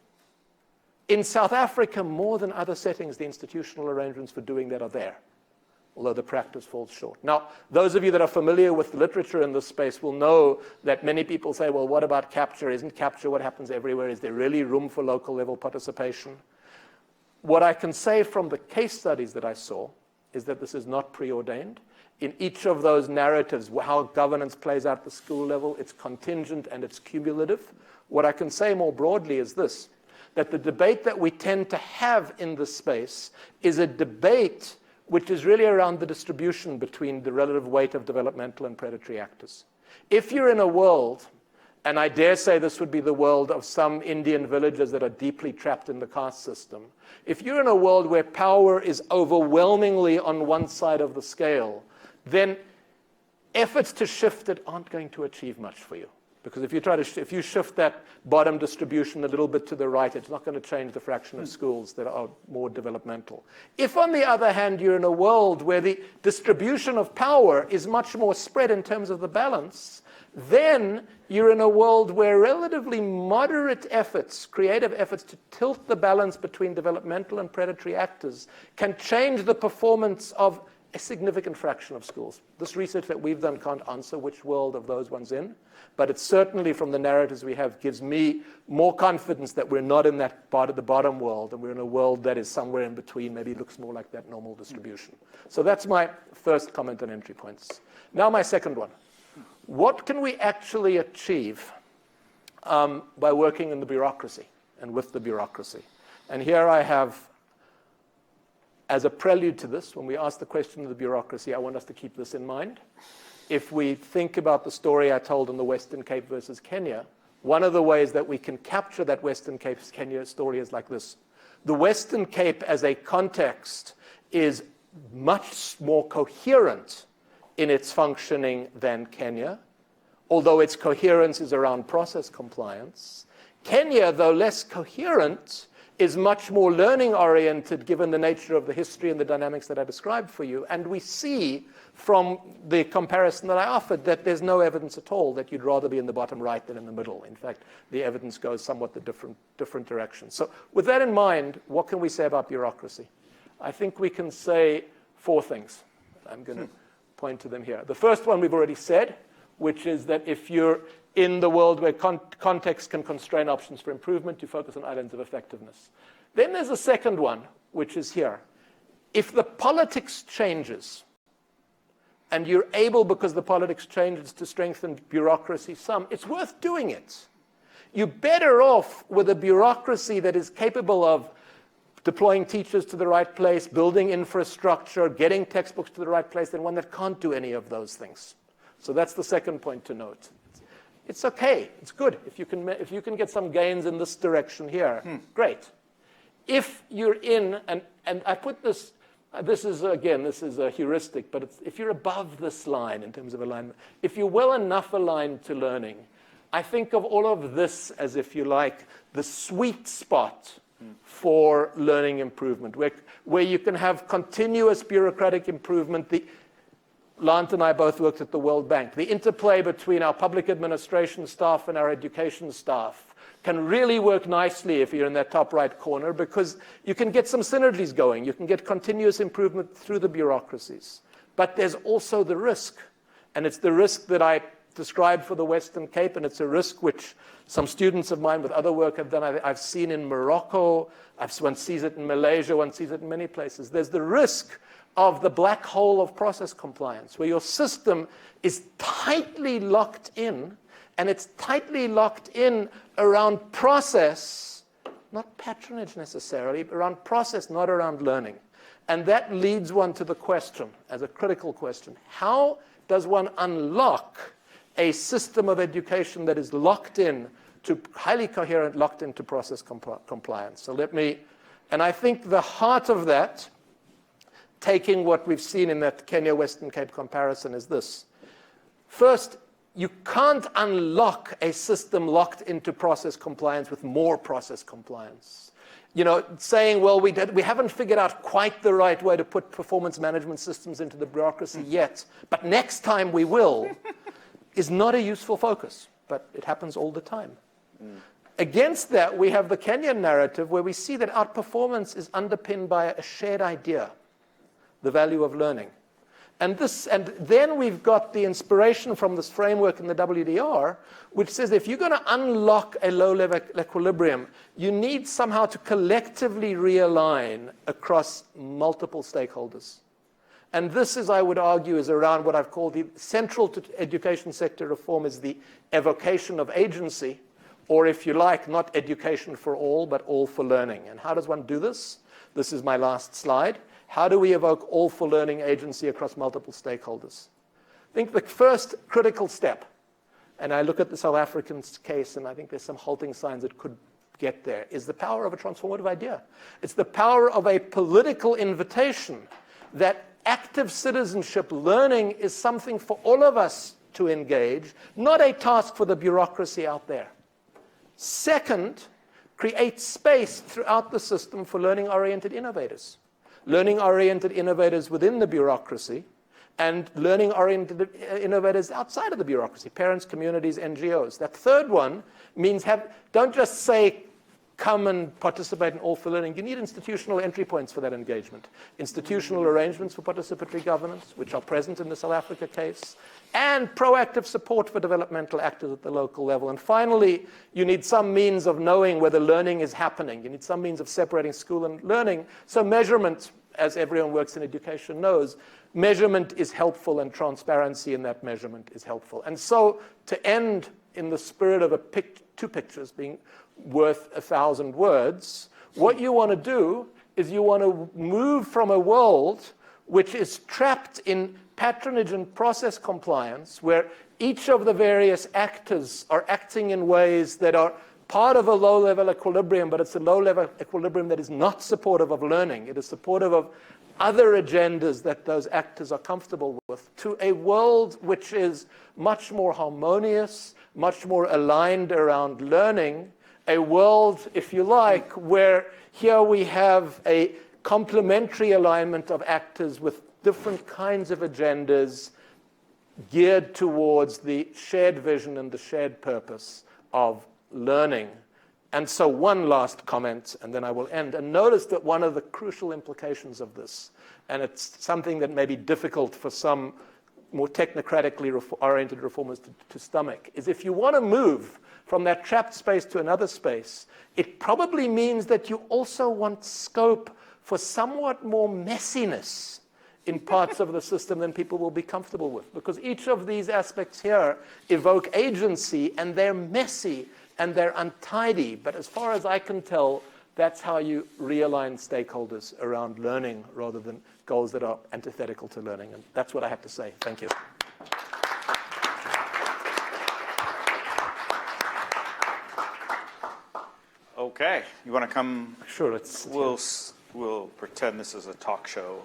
In South Africa, more than other settings, the institutional arrangements for doing that are there, although the practice falls short. Now, those of you that are familiar with the literature in this space will know that many people say, well, what about capture? Isn't capture what happens everywhere? Is there really room for local level participation? What I can say from the case studies that I saw is that this is not preordained. In each of those narratives, how governance plays out at the school level, it's contingent and it's cumulative. What I can say more broadly is this, that the debate that we tend to have in this space is a debate which is really around the distribution between the relative weight of developmental and predatory actors. If you're in a world, and I dare say this would be the world of some Indian villages that are deeply trapped in the caste system, if you're in a world where power is overwhelmingly on one side of the scale, then efforts to shift it aren't going to achieve much for you. Because if you shift that bottom distribution a little bit to the right, it's not going to change the fraction of schools that are more developmental. If, on the other hand, you're in a world where the distribution of power is much more spread in terms of the balance, then you're in a world where relatively moderate efforts, creative efforts to tilt the balance between developmental and predatory actors can change the performance of a significant fraction of schools. This research that we've done can't answer which world of those one's in, but it certainly, from the narratives we have, gives me more confidence that we're not in that part of the bottom world, and we're in a world that is somewhere in between, maybe looks more like that normal distribution. So that's my first comment on entry points. Now my second one. What can we actually achieve by working in the bureaucracy and with the bureaucracy? And here I have, as a prelude to this, when we ask the question of the bureaucracy, I want us to keep this in mind. If we think about the story I told in the Western Cape versus Kenya, one of the ways that we can capture that Western Cape-Kenya story is like this. The Western Cape as a context is much more coherent in its functioning than Kenya, although its coherence is around process compliance. Kenya, though less coherent, is much more learning-oriented given the nature of the history and the dynamics that I described for you. And we see from the comparison that I offered that there's no evidence at all that you'd rather be in the bottom right than in the middle. In fact, the evidence goes somewhat the different directions. So with that in mind, what can we say about bureaucracy? I think we can say 4 things. I'm going to point to them here. The first one we've already said, which is that if you're in the world where context can constrain options for improvement, you focus on islands of effectiveness. Then there's a second one, which is here. If the politics changes, and you're able, because the politics changes, to strengthen bureaucracy some, it's worth doing it. You're better off with a bureaucracy that is capable of deploying teachers to the right place, building infrastructure, getting textbooks to the right place, than one that can't do any of those things. So that's the second point to note. It's okay. It's good. If you can get some gains in this direction here, great. If you're in, and I put this, this is a heuristic, but if you're above this line in terms of alignment, if you're well enough aligned to learning, I think of all of this as, if you like, the sweet spot for learning improvement, where you can have continuous bureaucratic improvement. Lant and I both worked at the World Bank. The interplay between our public administration staff and our education staff can really work nicely if you're in that top right corner, because you can get some synergies going. You can get continuous improvement through the bureaucracies. But there's also the risk. And it's the risk that I described for the Western Cape, and it's a risk which some students of mine with other work have done. I've seen in Morocco. One sees it in Malaysia. One sees it in many places. There's the risk of the black hole of process compliance, where your system is tightly locked in, and it's tightly locked in around process, not patronage necessarily, but around process, not around learning. And that leads one to the question, as a critical question, how does one unlock a system of education that is locked in to highly coherent, locked into process compliance? So and I think the heart of that, taking what we've seen in that Kenya-Western Cape comparison, is this. First, you can't unlock a system locked into process compliance with more process compliance. You know, saying, well, we haven't figured out quite the right way to put performance management systems into the bureaucracy yet, but next time we will, is not a useful focus, but it happens all the time. Against that, we have the Kenyan narrative, where we see that outperformance is underpinned by a shared idea, the value of learning. And then we've got the inspiration from this framework in the WDR, which says if you're going to unlock a low-level equilibrium, you need somehow to collectively realign across multiple stakeholders. And this is, I would argue, is around what I've called the central to education sector reform is the evocation of agency, or if you like, not education for all, but all for learning. And how does one do this? This is my last slide. How do we evoke all for learning agency across multiple stakeholders? I think the first critical step, and I look at the South African case, and I think there's some halting signs that could get there, is the power of a transformative idea. It's the power of a political invitation that active citizenship learning is something for all of us to engage, not a task for the bureaucracy out there. Second, create space throughout the system for learning-oriented innovators. Learning-oriented innovators within the bureaucracy, and learning-oriented innovators outside of the bureaucracy, parents, communities, NGOs. That third one means don't just say come and participate in all for learning, you need institutional entry points for that engagement. Institutional arrangements for participatory governance, which are present in the South Africa case, and proactive support for developmental actors at the local level. And finally, you need some means of knowing whether learning is happening. You need some means of separating school and learning. So measurement, as everyone who works in education knows, measurement is helpful and transparency in that measurement is helpful. And so to end in the spirit of two pictures being worth 1,000 words, what you want to do is you want to move from a world which is trapped in patronage and process compliance, where each of the various actors are acting in ways that are part of a low-level equilibrium, but it's a low-level equilibrium that is not supportive of learning. It is supportive of other agendas that those actors are comfortable with, to a world which is much more harmonious, much more aligned around learning, a world, if you like, where here we have a complementary alignment of actors with different kinds of agendas geared towards the shared vision and the shared purpose of learning. And so one last comment, and then I will end. And notice that one of the crucial implications of this, and it's something that may be difficult for some more technocratically oriented reformers to stomach, is if you want to move from that trapped space to another space, it probably means that you also want scope for somewhat more messiness in parts of the system than people will be comfortable with. Because each of these aspects here evoke agency, and they're messy, and they're untidy. But as far as I can tell, that's how you realign stakeholders around learning rather than goals that are antithetical to learning. And that's what I have to say. Thank you. Okay, you want to come? Sure, We'll pretend this is a talk show.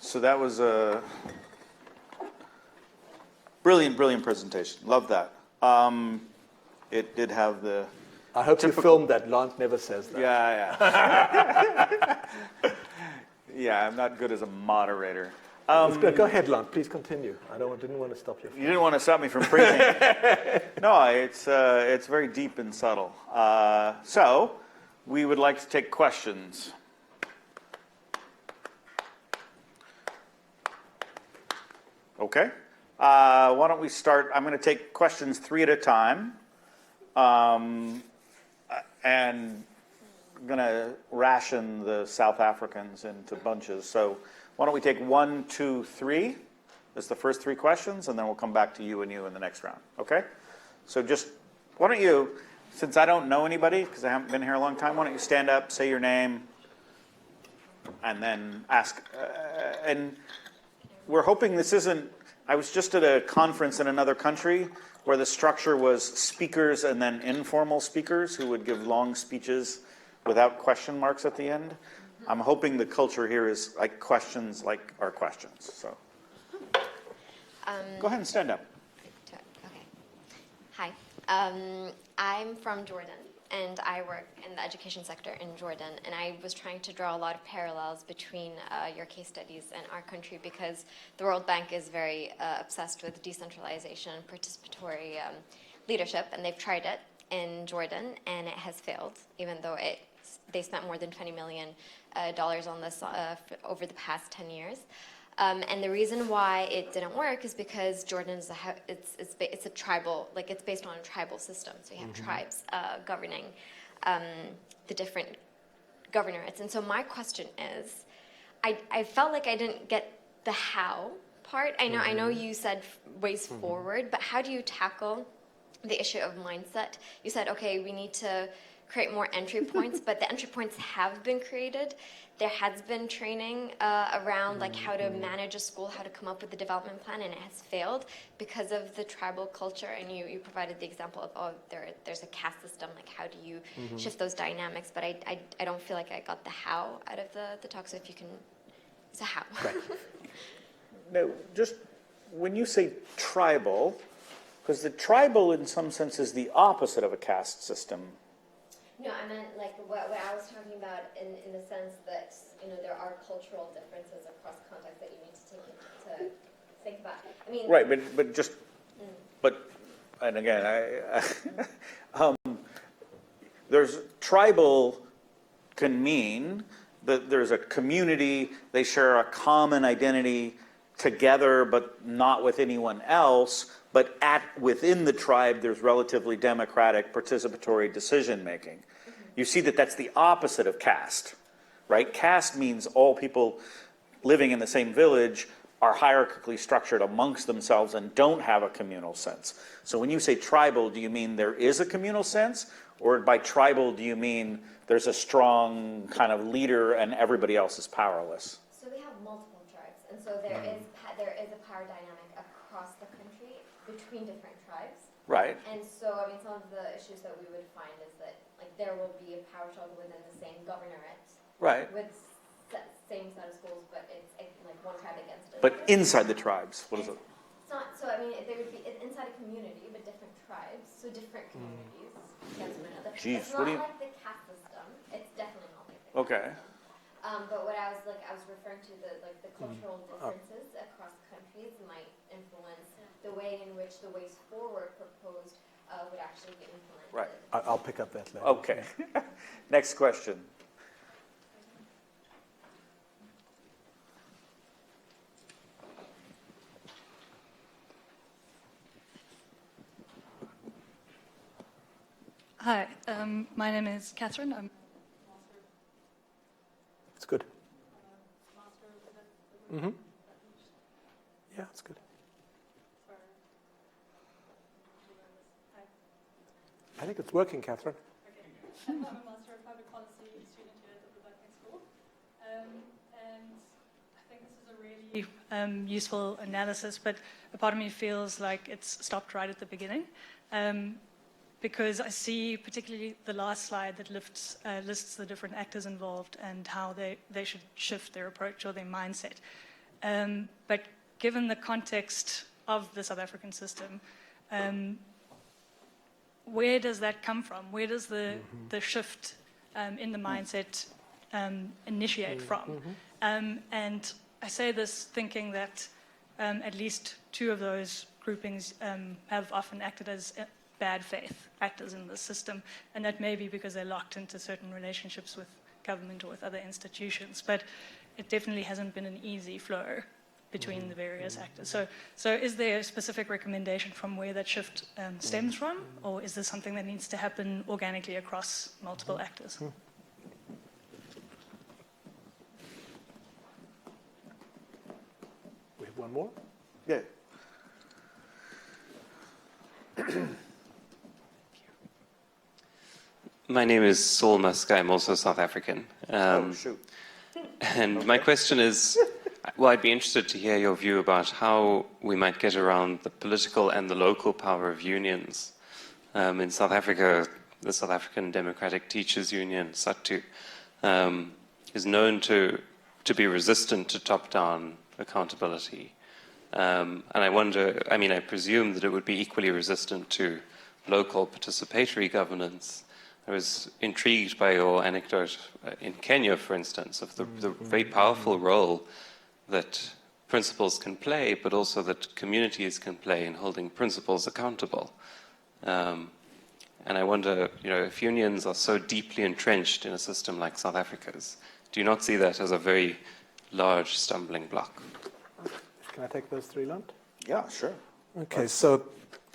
So that was a brilliant presentation. Love that. It did have the... I hope you filmed that. Lant never says that. Yeah. Yeah, I'm not good as a moderator. Go ahead, Lant. Please continue. Didn't want to stop you. You didn't want to stop me from preaching. No, it's very deep and subtle. So we would like to take questions. Okay. Why don't we start? I'm going to take questions 3 at a time. And I'm going to ration the South Africans into bunches. So why don't we take 1, 2, 3 as the first 3 questions, and then we'll come back to you in the next round. Okay? So just, why don't you, since I don't know anybody, because I haven't been here a long time, why don't you stand up, say your name, and then ask. And we're hoping this isn't, I was just at a conference in another country where the structure was speakers and then informal speakers who would give long speeches without question marks at the end. I'm hoping the culture here is like questions like our questions. So go ahead and stand up. Okay. Hi. I'm from Jordan, and I work in the education sector in Jordan. And I was trying to draw a lot of parallels between your case studies and our country, because the World Bank is very obsessed with decentralization and participatory leadership, and they've tried it in Jordan, and it has failed, even though they spent more than $20 million on this over the past 10 years. And the reason why it didn't work is because Jordan is it's a tribal, like it's based on a tribal system. So you have tribes governing the different governorates. And so my question is, I felt like I didn't get the how part. I know you said ways forward, but how do you tackle the issue of mindset? You said, okay, we need to create more entry points, but the entry points have been created. There has been training around like how to manage a school, how to come up with a development plan, and it has failed because of the tribal culture. And you provided the example of, there's a caste system, like how do you shift those dynamics? But I don't feel like I got the how out of the talk, so if you can, it's a how. Right. No, just when you say tribal, because the tribal in some sense is the opposite of a caste system. No, I meant like what I was talking about in the sense that, you know, there are cultural differences across contexts that you need to think about. I mean, Right, but just, but, and again, there's tribal can mean that there's a community, they share a common identity together, but not with anyone else. But within the tribe, there's relatively democratic, participatory decision-making. You see that that's the opposite of caste, right? Caste means all people living in the same village are hierarchically structured amongst themselves and don't have a communal sense. So when you say tribal, do you mean there is a communal sense? Or by tribal, do you mean there's a strong kind of leader and everybody else is powerless? So we have multiple tribes, and so there is a power dynamic across the country between different tribes. Right. And so, I mean, some of the issues that we would find is that, like, there will be a power struggle within the same governorate. Right. With same set of schools, but it's like one tribe against it. But inside the tribes, what is it? It's not, so I mean, there would be inside a community, but different tribes, so different communities against one another. Jeez, it's not like the caste system. It's definitely not like the caste Okay. system. But what I was referring to the cultural differences across countries might influence the way in which the ways forward proposed would actually be implemented. Right. I'll pick up that later. Okay. Next question. Hi, my name is Catherine. I'm It's good. Mm-hmm. Yeah, it's good. I think it's working, Catherine. Okay. I'm a Master of Public Policy student here at the Blavatnik School. And I think this is a really useful analysis, but a part of me feels like it's stopped right at the beginning. Because I see particularly the last slide that lists the different actors involved and how they should shift their approach or their mindset. But given the context of the South African system, where does that come from? Where does the shift in the mindset initiate from? And I say this thinking that at least two of those groupings have often acted as bad faith actors in the system, and that may be because they're locked into certain relationships with government or with other institutions, but it definitely hasn't been an easy flow between the various actors. So is there a specific recommendation from where that shift stems from, or is this something that needs to happen organically across multiple actors? We have one more? Yeah. My name is Saul Musk. I'm also South African. Oh, shoot. And my question is, well, I'd be interested to hear your view about how we might get around the political and the local power of unions. In South Africa, the South African Democratic Teachers Union, SATU, is known to be resistant to top-down accountability. And I wonder, I mean, I presume that it would be equally resistant to local participatory governance. I was intrigued by your anecdote in Kenya, for instance, of the very powerful role that principals can play, but also that communities can play in holding principals accountable. And I wonder, you know, if unions are so deeply entrenched in a system like South Africa's, do you not see that as a very large stumbling block? Can I take those three, Lant? Yeah, sure. Okay, so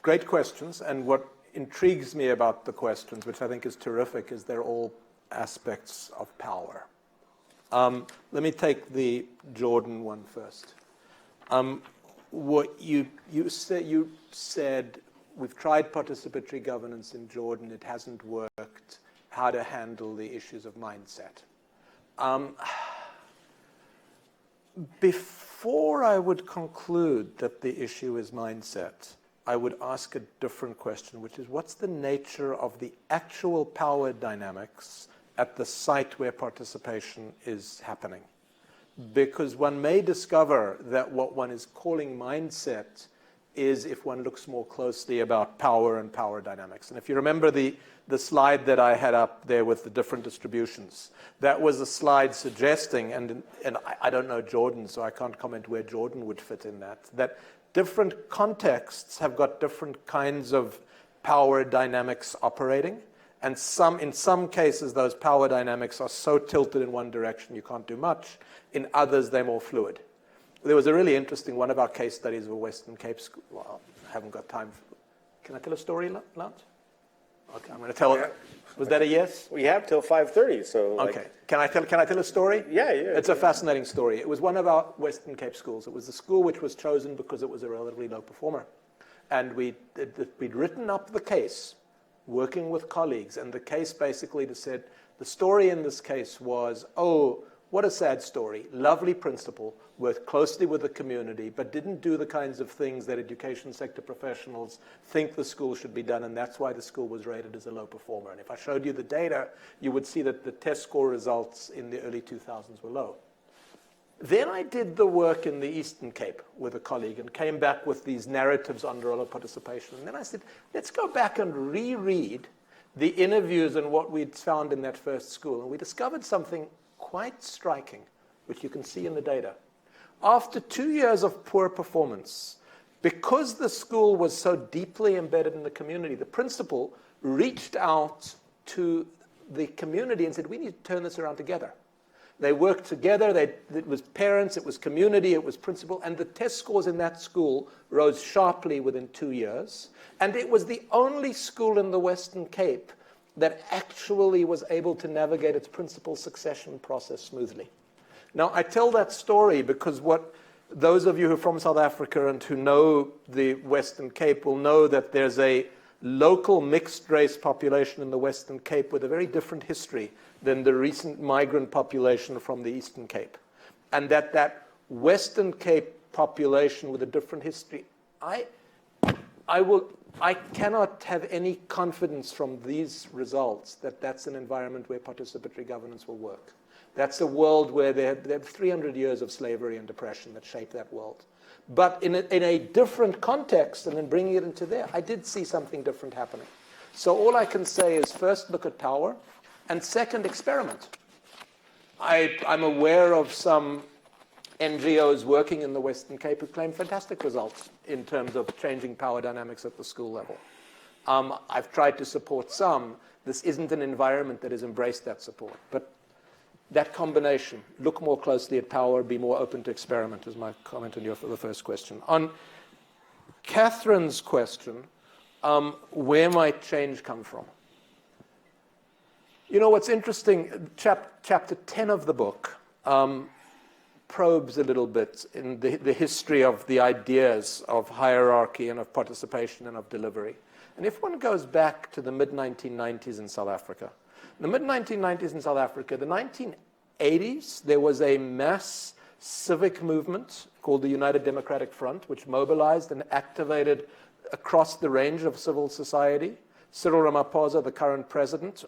great questions, and what intrigues me about the questions, which I think is terrific, is they're all aspects of power. Let me take the Jordan one first. What you said, we've tried participatory governance in Jordan, it hasn't worked, how to handle the issues of mindset. Before I would conclude that the issue is mindset, I would ask a different question, which is what's the nature of the actual power dynamics at the site where participation is happening? Because one may discover that what one is calling mindset is if one looks more closely about power and power dynamics. And if you remember the slide that I had up there with the different distributions, that was a slide suggesting, and I don't know Jordan, so I can't comment where Jordan would fit in that different contexts have got different kinds of power dynamics operating. And in some cases, those power dynamics are so tilted in one direction you can't do much. In others, they're more fluid. There was a really interesting one of our case studies of a Western Cape school. Well, I haven't got time. Can I tell a story, Lant? Okay, I'm going to tell it. Was that a yes? We have till 5:30, so. Okay. Can I tell a story? Yeah. It's a fascinating story. It was one of our Western Cape schools. It was the school which was chosen because it was a relatively low performer. And we'd written up the case, working with colleagues, and the case basically said, the story in this case was, oh, what a sad story. Lovely principal, worked closely with the community, but didn't do the kinds of things that education sector professionals think the school should be done, and that's why the school was rated as a low performer. And if I showed you the data, you would see that the test score results in the early 2000s were low. Then I did the work in the Eastern Cape with a colleague and came back with these narratives on rural participation. And then I said, let's go back and reread the interviews and what we'd found in that first school. And we discovered something quite striking, which you can see in the data. After 2 years of poor performance, because the school was so deeply embedded in the community, the principal reached out to the community and said, we need to turn this around together. They worked together. It was parents, it was community, it was principal, and the test scores in that school rose sharply within 2 years. And it was the only school in the Western Cape that actually was able to navigate its principal succession process smoothly. Now, I tell that story because those of you who are from South Africa and who know the Western Cape will know that there's a local mixed race population in the Western Cape with a very different history than the recent migrant population from the Eastern Cape. And that Western Cape population with a different history, I cannot have any confidence from these results that that's an environment where participatory governance will work. That's a world where there are 300 years of slavery and depression that shaped that world. But in a different context, and then bringing it into there, I did see something different happening. So all I can say is first, look at power, and second, experiment. I'm aware of some NGOs working in the Western Cape who claim fantastic results in terms of changing power dynamics at the school level. I've tried to support some. This isn't an environment that has embraced that support. But that combination, look more closely at power, be more open to experiment, is my comment on the first question. On Catherine's question, where might change come from? You know, what's interesting, chapter 10 of the book probes a little bit in the history of the ideas of hierarchy and of participation and of delivery. And if one goes back to the mid-1990s in South Africa, in the mid-1990s in South Africa, the 1980s, there was a mass civic movement called the United Democratic Front, which mobilized and activated across the range of civil society. Cyril Ramaphosa, the current president,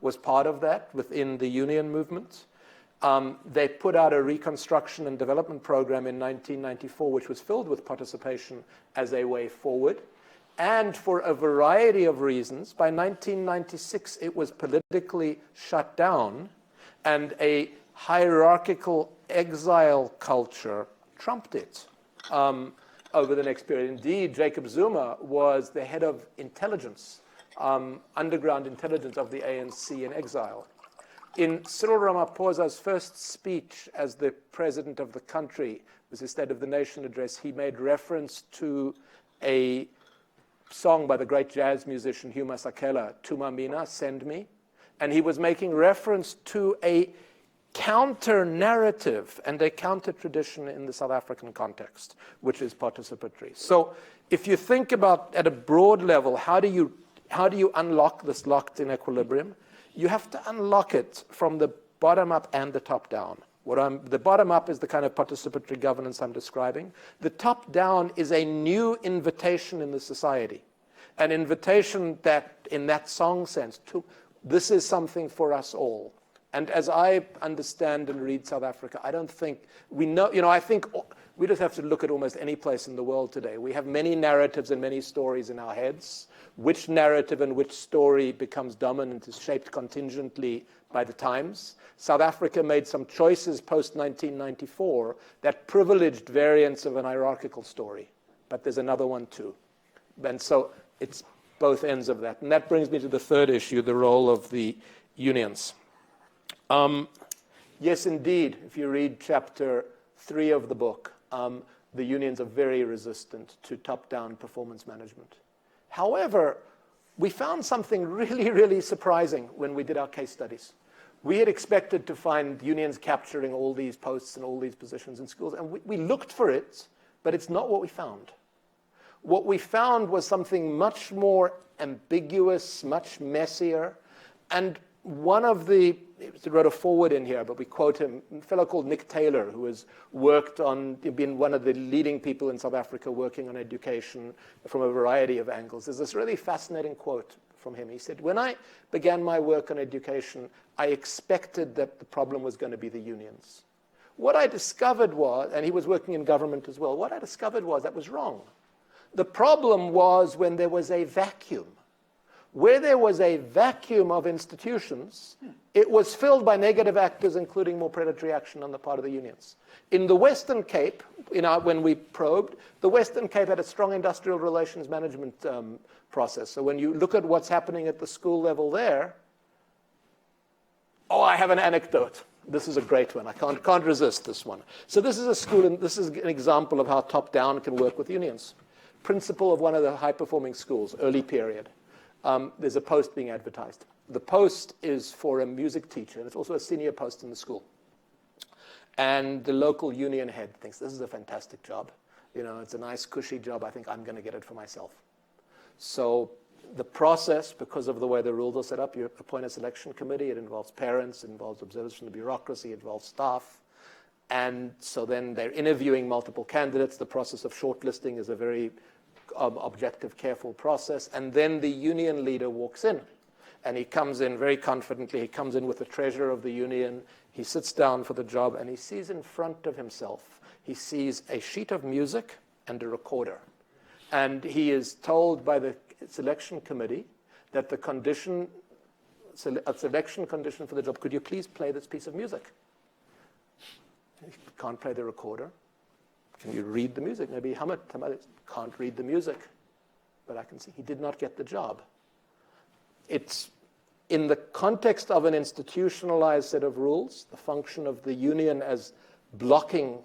was part of that within the union movement. They put out a reconstruction and development program in 1994, which was filled with participation as a way forward. And for a variety of reasons, by 1996, it was politically shut down, and a hierarchical exile culture trumped it over the next period. Indeed, Jacob Zuma was the head of intelligence, underground intelligence of the ANC in exile. In Cyril Ramaphosa's first speech as the president of the country, it was his State of the Nation address, he made reference to a song by the great jazz musician Hugh Masekela, Tuma Mina, Send Me. And he was making reference to a counter-narrative and a counter-tradition in the South African context, which is participatory. So if you think about, at a broad level, how do you unlock this locked-in equilibrium? You have to unlock it from the bottom up and the top down. The bottom up is the kind of participatory governance I'm describing. The top down is a new invitation in the society, an invitation that, in that song sense, this is something for us all. And as I understand and read South Africa, I don't think we know, I think we just have to look at almost any place in the world today. We have many narratives and many stories in our heads. Which narrative and which story becomes dominant is shaped contingently by the times. South Africa made some choices post-1994 that privileged variants of an hierarchical story. But there's another one too. And so it's both ends of that. And that brings me to the third issue, the role of the unions. Yes, indeed, if you read chapter 3 of the book, the unions are very resistant to top-down performance management. However, we found something really, really surprising when we did our case studies. We had expected to find unions capturing all these posts and all these positions in schools, and we looked for it, but it's not what we found. What we found was something much more ambiguous, much messier, and one of the, he wrote a forward in here, but we quote him, a fellow called Nick Taylor, who has been one of the leading people in South Africa working on education from a variety of angles. There's this really fascinating quote from him. He said, when I began my work on education, I expected that the problem was going to be the unions. What I discovered was, and he was working in government as well, what I discovered was that was wrong. The problem was when there was a vacuum. Where there was a vacuum of institutions, it was filled by negative actors, including more predatory action on the part of the unions. In the Western Cape, when we probed, the Western Cape had a strong industrial relations management process. So when you look at what's happening at the school level there, I have an anecdote. This is a great one. I can't resist this one. So this is a school, and this is an example of how top-down can work with unions. Principal of one of the high-performing schools, early period. There's a post being advertised. The post is for a music teacher, and it's also a senior post in the school. And the local union head thinks, this is a fantastic job. It's a nice, cushy job. I think I'm going to get it for myself. So the process, because of the way the rules are set up, you appoint a selection committee. It involves parents, it involves observers from the bureaucracy, it involves staff. And so then they're interviewing multiple candidates. The process of shortlisting is a very objective, careful process. And then the union leader walks in. And he comes in very confidently. He comes in with the treasurer of the union. He sits down for the job, and he sees in front of himself, he sees a sheet of music and a recorder. And he is told by the selection committee that the selection condition for the job, could you please play this piece of music? He can't play the recorder. Can you read the music? Maybe hum it. Can't read the music. But I can see he did not get the job. It's in the context of an institutionalized set of rules, the function of the union as blocking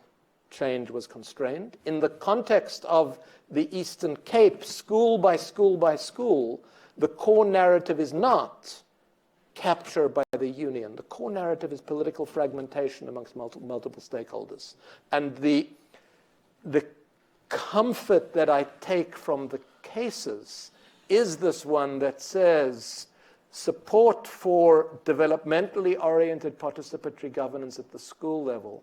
change was constrained. In the context of the Eastern Cape, school by school by school, the core narrative is not capture by the union. The core narrative is political fragmentation amongst multiple stakeholders. And the comfort that I take from the cases is this one that says support for developmentally oriented participatory governance at the school level.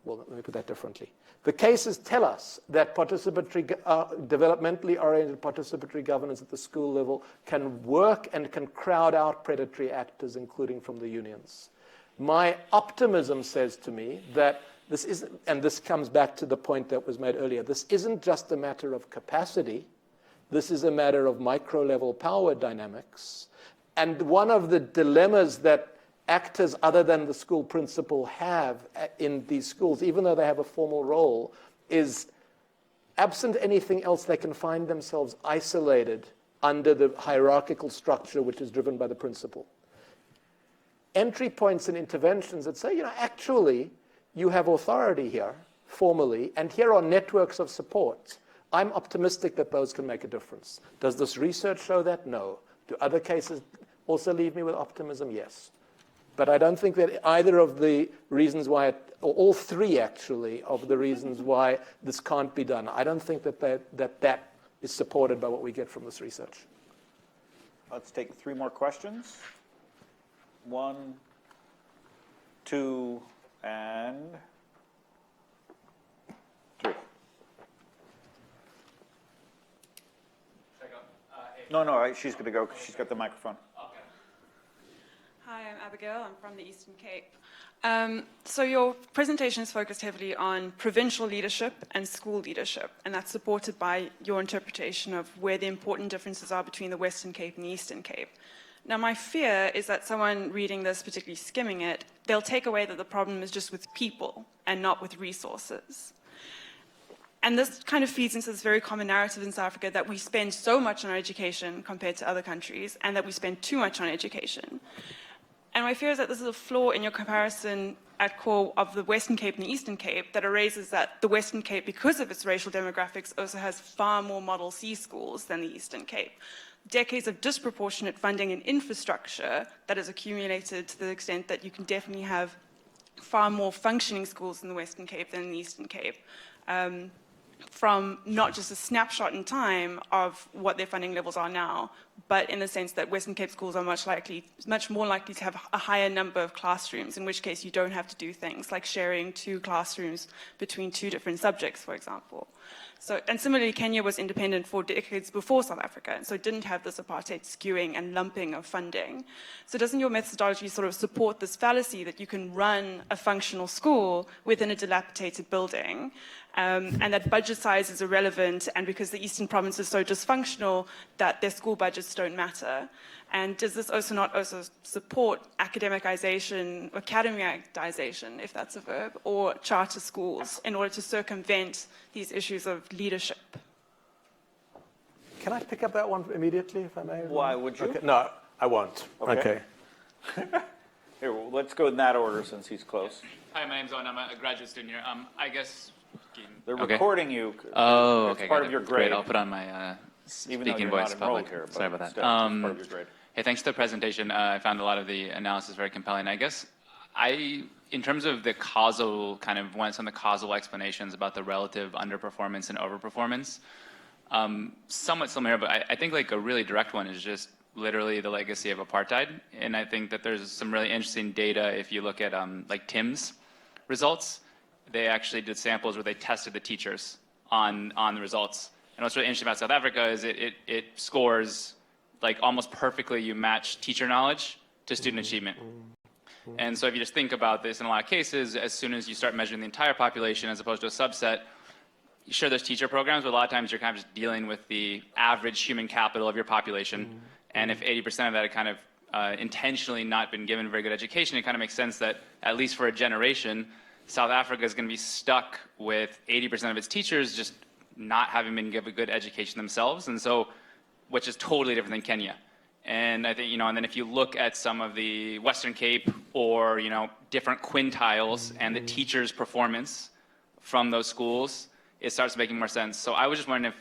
Well, let me put that differently. The cases tell us that developmentally oriented participatory governance at the school level can work and can crowd out predatory actors, including from the unions. My optimism says to me that this isn't, and this comes back to the point that was made earlier, this isn't just a matter of capacity. This is a matter of micro-level power dynamics. And one of the dilemmas that actors other than the school principal have in these schools, even though they have a formal role, is absent anything else, they can find themselves isolated under the hierarchical structure which is driven by the principal. Entry points and interventions that say, actually, you have authority here, formally, and here are networks of support. I'm optimistic that those can make a difference. Does this research show that? No. Do other cases also leave me with optimism? Yes. But I don't think that either of the reasons why, or all three actually, of the reasons why this can't be done, I don't think that is supported by what we get from this research. Let's take 3 more questions. 1, 2, and 3. No, she's going to go because she's got the microphone. Hi, I'm Abigail. I'm from the Eastern Cape. So your presentation is focused heavily on provincial leadership and school leadership, and that's supported by your interpretation of where the important differences are between the Western Cape and the Eastern Cape. Now, my fear is that someone reading this, particularly skimming it, they'll take away that the problem is just with people and not with resources. And this kind of feeds into this very common narrative in South Africa that we spend so much on our education compared to other countries, and that we spend too much on education. And my fear is that this is a flaw in your comparison at core of the Western Cape and the Eastern Cape that erases that the Western Cape, because of its racial demographics, also has far more Model C schools than the Eastern Cape. Decades of disproportionate funding and infrastructure that has accumulated to the extent that you can definitely have far more functioning schools in the Western Cape than in the Eastern Cape. From not just a snapshot in time of what their funding levels are now, but in the sense that Western Cape schools are much more likely to have a higher number of classrooms, in which case you don't have to do things like sharing 2 classrooms between 2 different subjects, for example. So, and similarly, Kenya was independent for decades before South Africa, and so it didn't have this apartheid skewing and lumping of funding. So doesn't your methodology sort of support this fallacy that you can run a functional school within a dilapidated building, and that budget size is irrelevant, and because the Eastern Province is so dysfunctional that their school budgets don't matter? And does this also not support academicization, academicization, if that's a verb, or charter schools in order to circumvent these issues of leadership? Can I pick up that one immediately, if I may? Why would you? Okay. No, I won't. Okay. Here, well, let's go in that order since he's close. Hi, my name's Owen. I'm a graduate student here. I guess... They're okay. recording you. Oh, it's okay. part of your grade. Great. I'll put on my Even though speaking you're voice not enrolled public. here, but Sorry about that. still, it's part of your grade. Hey, thanks for the presentation. I found a lot of the analysis very compelling. I guess in terms of the causal, kind of went some of the causal explanations about the relative underperformance and overperformance, somewhat similar, but I think like a really direct one is just literally the legacy of apartheid. And I think that there's some really interesting data if you look at like Tim's results. They actually did samples where they tested the teachers on the results. And what's really interesting about South Africa is it scores like almost perfectly. You match teacher knowledge to student achievement. And so if you just think about this in a lot of cases, as soon as you start measuring the entire population as opposed to a subset, sure, there's teacher programs, but a lot of times you're kind of just dealing with the average human capital of your population. And if 80% of that had kind of intentionally not been given very good education, it kind of makes sense that at least for a generation, South Africa is going to be stuck with 80% of its teachers just not having been given a good education themselves, and so, which is totally different than Kenya. And I think, and then if you look at some of the Western Cape or, different quintiles and the teachers' performance from those schools, it starts making more sense. So I was just wondering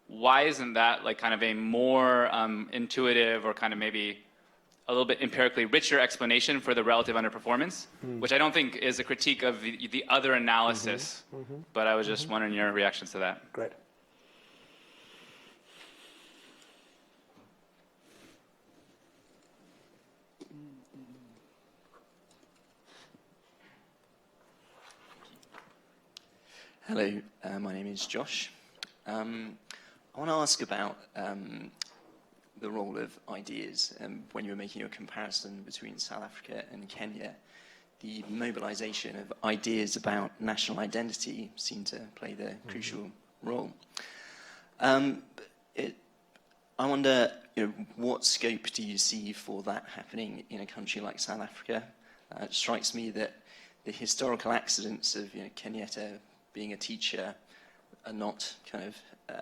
why isn't that like kind of a more intuitive or kind of maybe a little bit empirically richer explanation for the relative underperformance, which I don't think is a critique of the other analysis, but I was just wondering your reactions to that. Great. Hello, my name is Josh. I want to ask about the role of ideas. When you were making your comparison between South Africa and Kenya, the mobilization of ideas about national identity seemed to play the crucial role. I wonder, what scope do you see for that happening in a country like South Africa? It strikes me that the historical accidents of Kenyatta being a teacher are not kind of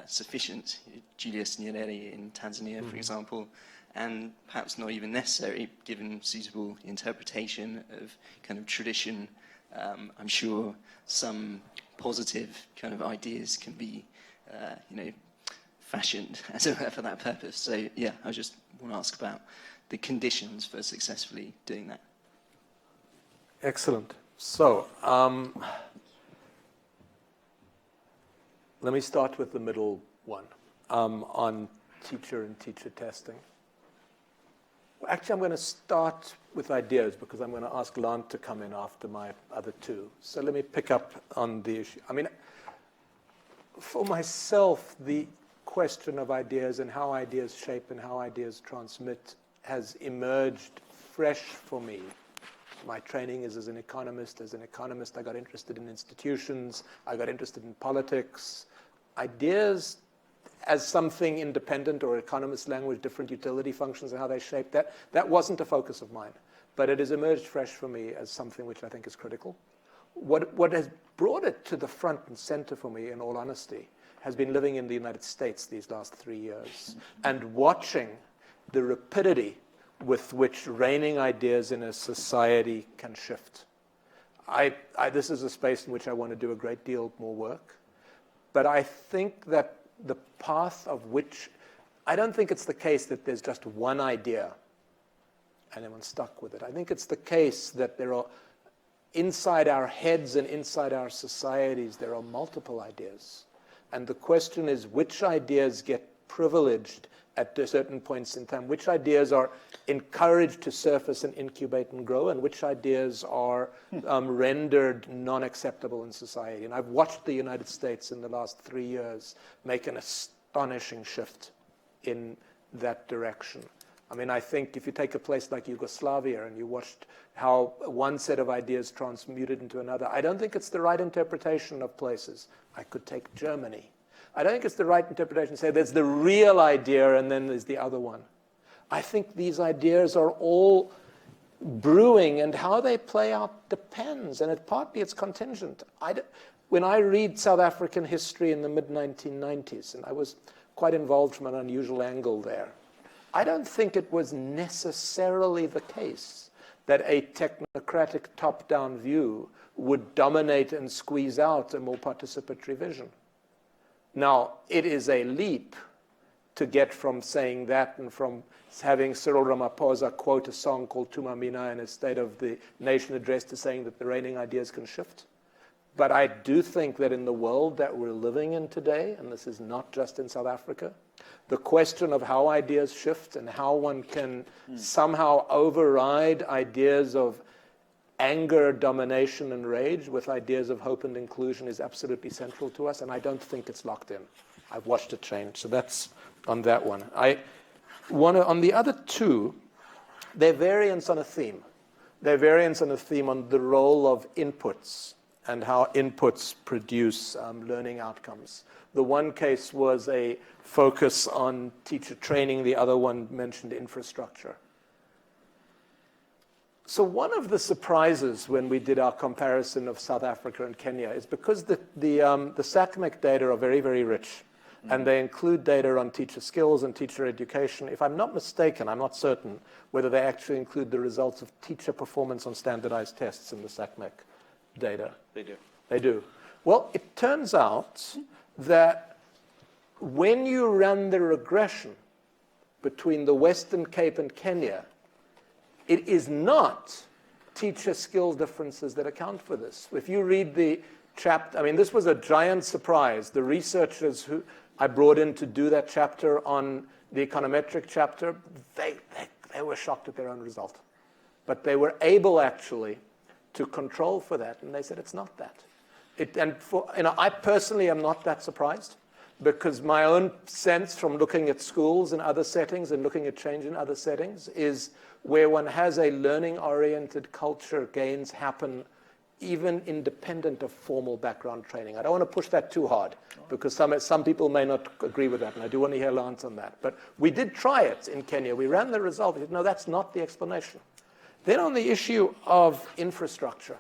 sufficient. Julius Nyerere in Tanzania, for example, and perhaps not even necessary given suitable interpretation of kind of tradition. I'm sure some positive kind of ideas can be, fashioned as it were for that purpose. So yeah, I just want to ask about the conditions for successfully doing that. Excellent. So, let me start with the middle one, on teacher and teacher testing. Well, actually, I'm going to start with ideas because I'm going to ask Lant to come in after my other two. So let me pick up on the issue. I mean, for myself, the question of ideas and how ideas shape and how ideas transmit has emerged fresh for me. My training is as an economist. As an economist, I got interested in institutions. I got interested in politics. Ideas as something independent, or economist language, different utility functions and how they shape that. That wasn't a focus of mine. But it has emerged fresh for me as something which I think is critical. What has brought it to the front and center for me, in all honesty, has been living in the United States these last 3 years and watching the rapidity with which reigning ideas in a society can shift. This is a space in which I want to do a great deal more work. But I think that the path of which, I don't think it's the case that there's just one idea and everyone's stuck with it. I think it's the case that there are, inside our heads and inside our societies, there are multiple ideas. And the question is, which ideas get privileged at certain points in time? Which ideas are encouraged to surface and incubate and grow, and which ideas are rendered non-acceptable in society? And I've watched the United States in the last 3 years make an astonishing shift in that direction. I mean, I think if you take a place like Yugoslavia and you watched how one set of ideas transmuted into another, I don't think it's the right interpretation of places. I could take Germany. I don't think it's the right interpretation to say there's the real idea and then there's the other one. I think these ideas are all brewing, and how they play out depends, and partly it's contingent. When I read South African history in the mid-1990s, and I was quite involved from an unusual angle there, I don't think it was necessarily the case that a technocratic top-down view would dominate and squeeze out a more participatory vision. Now, it is a leap to get from saying that and from having Cyril Ramaphosa quote a song called Tumamina in his State of the Nation address to saying that the reigning ideas can shift. But I do think that in the world that we're living in today, and this is not just in South Africa, the question of how ideas shift and how one can somehow override ideas of anger, domination, and rage with ideas of hope and inclusion is absolutely central to us, and I don't think it's locked in. I've watched it change, so that's on that one. On the other two, they're variants on a theme. They're variants on a theme on the role of inputs and how inputs produce learning outcomes. The one case was a focus on teacher training. The other one mentioned infrastructure. So one of the surprises when we did our comparison of South Africa and Kenya is because the SACMEC data are very, very rich, and they include data on teacher skills and teacher education. If I'm not mistaken, I'm not certain whether they actually include the results of teacher performance on standardized tests in the SACMEC data. They do. They do. Well, it turns out that when you run the regression between the Western Cape and Kenya, it is not teacher skill differences that account for this. If you read the chapter, I mean, this was a giant surprise. The researchers who I brought in to do that chapter on the econometric chapter, they were shocked at their own result. But they were able actually to control for that, and they said it's not that. I personally am not that surprised, because my own sense from looking at schools in other settings and looking at change in other settings is where one has a learning-oriented culture, gains happen even independent of formal background training. I don't want to push that too hard, because some people may not agree with that, and I do want to hear Lant on that. But we did try it in Kenya. We ran the result. We said, no, that's not the explanation. Then on the issue of infrastructure,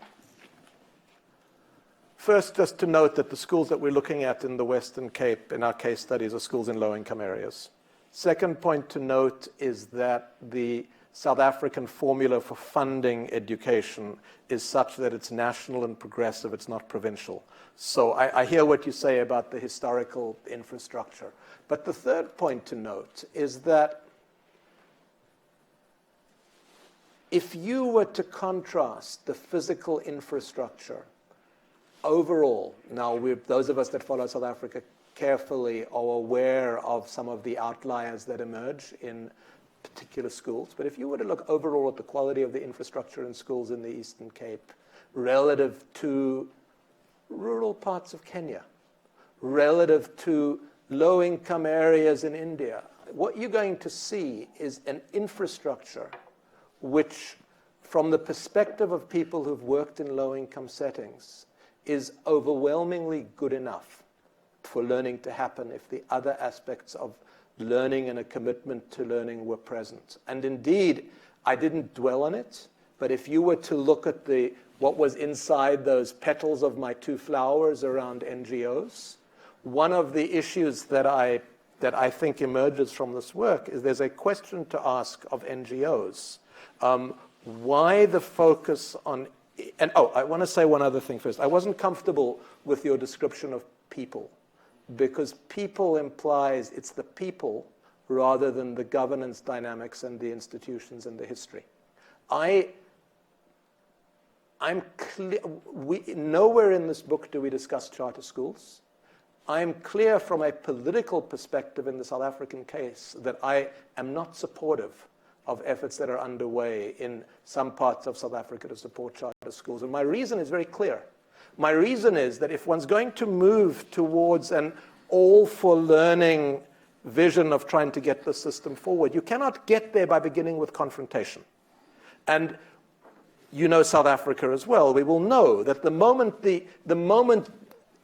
first, just to note that the schools that we're looking at in the Western Cape in our case studies are schools in low-income areas. Second point to note is that the South African formula for funding education is such that it's national and progressive, it's not provincial. So I hear what you say about the historical infrastructure. But the third point to note is that if you were to contrast the physical infrastructure overall, now those of us that follow South Africa carefully are aware of some of the outliers that emerge in particular schools. But if you were to look overall at the quality of the infrastructure in schools in the Eastern Cape relative to rural parts of Kenya, relative to low-income areas in India, what you're going to see is an infrastructure which, from the perspective of people who've worked in low-income settings, is overwhelmingly good enough for learning to happen if the other aspects of learning and a commitment to learning were present. And indeed, I didn't dwell on it, but if you were to look at what was inside those petals of my 2 flowers around NGOs, one of the issues that I think emerges from this work is there's a question to ask of NGOs. Why the focus on, and I want to say one other thing first. I wasn't comfortable with your description of people, because people implies it's the people rather than the governance dynamics and the institutions and the history. I'm clear, nowhere in this book do we discuss charter schools. I'm clear from a political perspective in the South African case that I am not supportive of efforts that are underway in some parts of South Africa to support charter schools. And my reason is very clear. My reason is that if one's going to move towards an all-for-learning vision of trying to get the system forward, you cannot get there by beginning with confrontation. And you know South Africa as well. We will know that the moment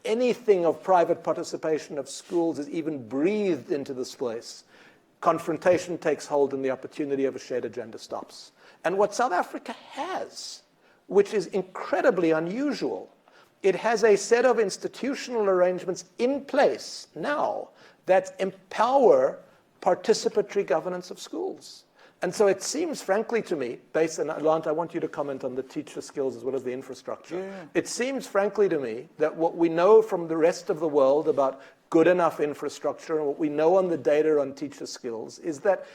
anything of private participation of schools is even breathed into this place, confrontation takes hold and the opportunity of a shared agenda stops. And what South Africa has, which is incredibly unusual, it has a set of institutional arrangements in place now that empower participatory governance of schools. And so it seems, frankly, to me, based on, Lant, I want you to comment on the teacher skills as well as the infrastructure. Yeah. It seems, frankly, to me, that what we know from the rest of the world about good enough infrastructure and what we know on the data on teacher skills is that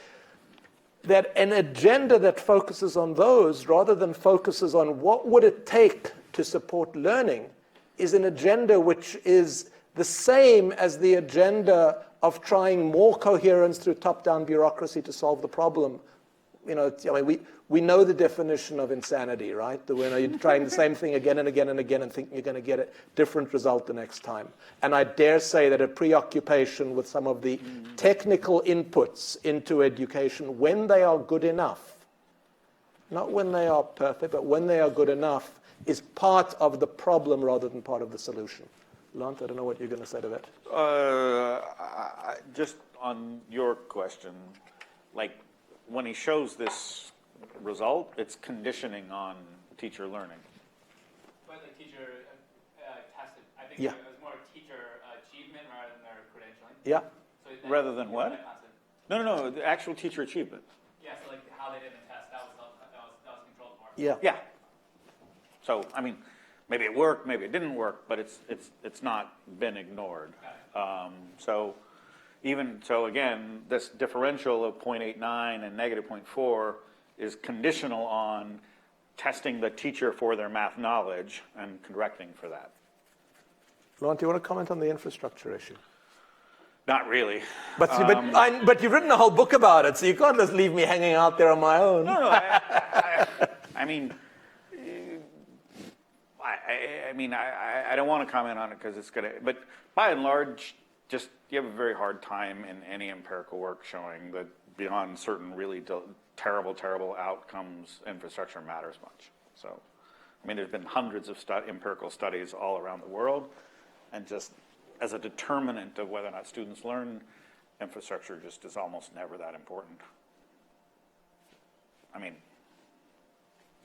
an agenda that focuses on those rather than focuses on what would it take to support learning is an agenda which is the same as the agenda of trying more coherence through top-down bureaucracy to solve the problem. You know, we know the definition of insanity, right? You're trying the same thing again and again and again and thinking you're going to get a different result the next time. And I dare say that a preoccupation with some of the technical inputs into education, when they are good enough, not when they are perfect, but when they are good enough, is part of the problem rather than part of the solution. Lant, I don't know what you're going to say to that. Just on your question, like when he shows this result, it's conditioning on teacher learning. But the teacher tested, I think Yeah. it was more teacher achievement rather than their credentialing. Yeah. So Rather than what? No, the actual teacher achievement. Yeah, so like how they did the test, that was controlled for. Yeah. Yeah. So, I mean, maybe it worked, maybe it didn't work, but it's not been ignored. So again, this differential of 0.89 and negative 0.4 is conditional on testing the teacher for their math knowledge and correcting for that. Lant, do you want to comment on the infrastructure issue? Not really. But you've written a whole book about it, so you can't just leave me hanging out there on my own. No, I mean, I don't want to comment on it because it's going to, but by and large, just you have a very hard time in any empirical work showing that beyond certain really terrible outcomes, infrastructure matters much. So, I mean, there's been hundreds of empirical studies all around the world, and just as a determinant of whether or not students learn, infrastructure just is almost never that important. I mean,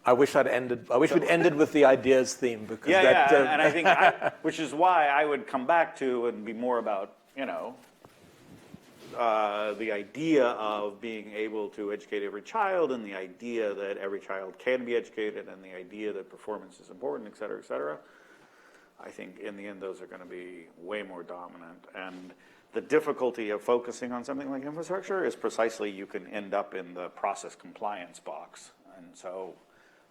I wish we'd ended with the ideas theme because and I think which is why I would come back to and be more about the idea of being able to educate every child, and the idea that every child can be educated, and the idea that performance is important, et cetera, et cetera. I think in the end those are going to be way more dominant, and the difficulty of focusing on something like infrastructure is precisely you can end up in the process compliance box. And so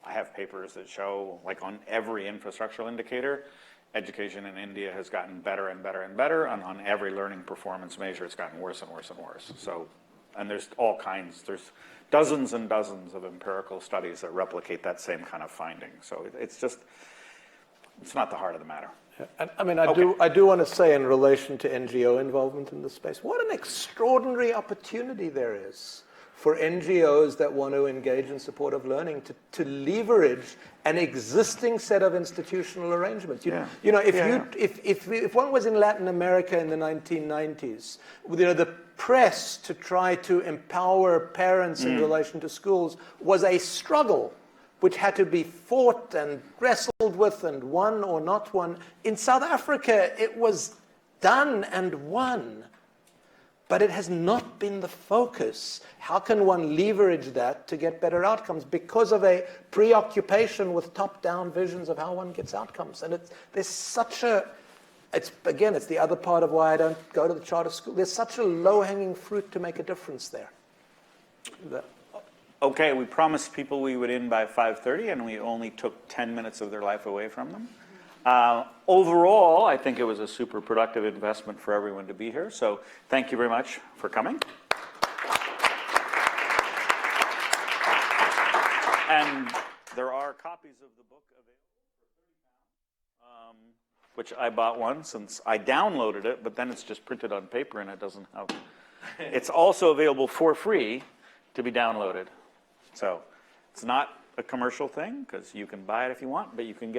I have papers that show, like on every infrastructural indicator, education in India has gotten better and better and better, and on every learning performance measure, it's gotten worse and worse and worse. So, and there's there's dozens and dozens of empirical studies that replicate that same kind of finding. So it's not the heart of the matter. And, I mean, I do want to say in relation to NGO involvement in this space, what an extraordinary opportunity there is for NGOs that want to engage in supportive learning to leverage an existing set of institutional arrangements. You know, if one was in Latin America in the 1990s, you know, the press to try to empower parents in relation to schools was a struggle which had to be fought and wrestled with and won or not won. In South Africa, it was done and won. But it has not been the focus. How can one leverage that to get better outcomes because of a preoccupation with top-down visions of how one gets outcomes? And there's such a, it's the other part of why I don't go to the charter school. There's such a low-hanging fruit to make a difference there. Okay, we promised people we would end by 5:30, and we only took 10 minutes of their life away from them. Overall, I think it was a super productive investment for everyone to be here. So thank you very much for coming. And there are copies of the book available for £30, which I bought one since I downloaded it, but then it's just printed on paper and it doesn't have. It's also available for free to be downloaded. So it's not a commercial thing because you can buy it if you want, but you can get it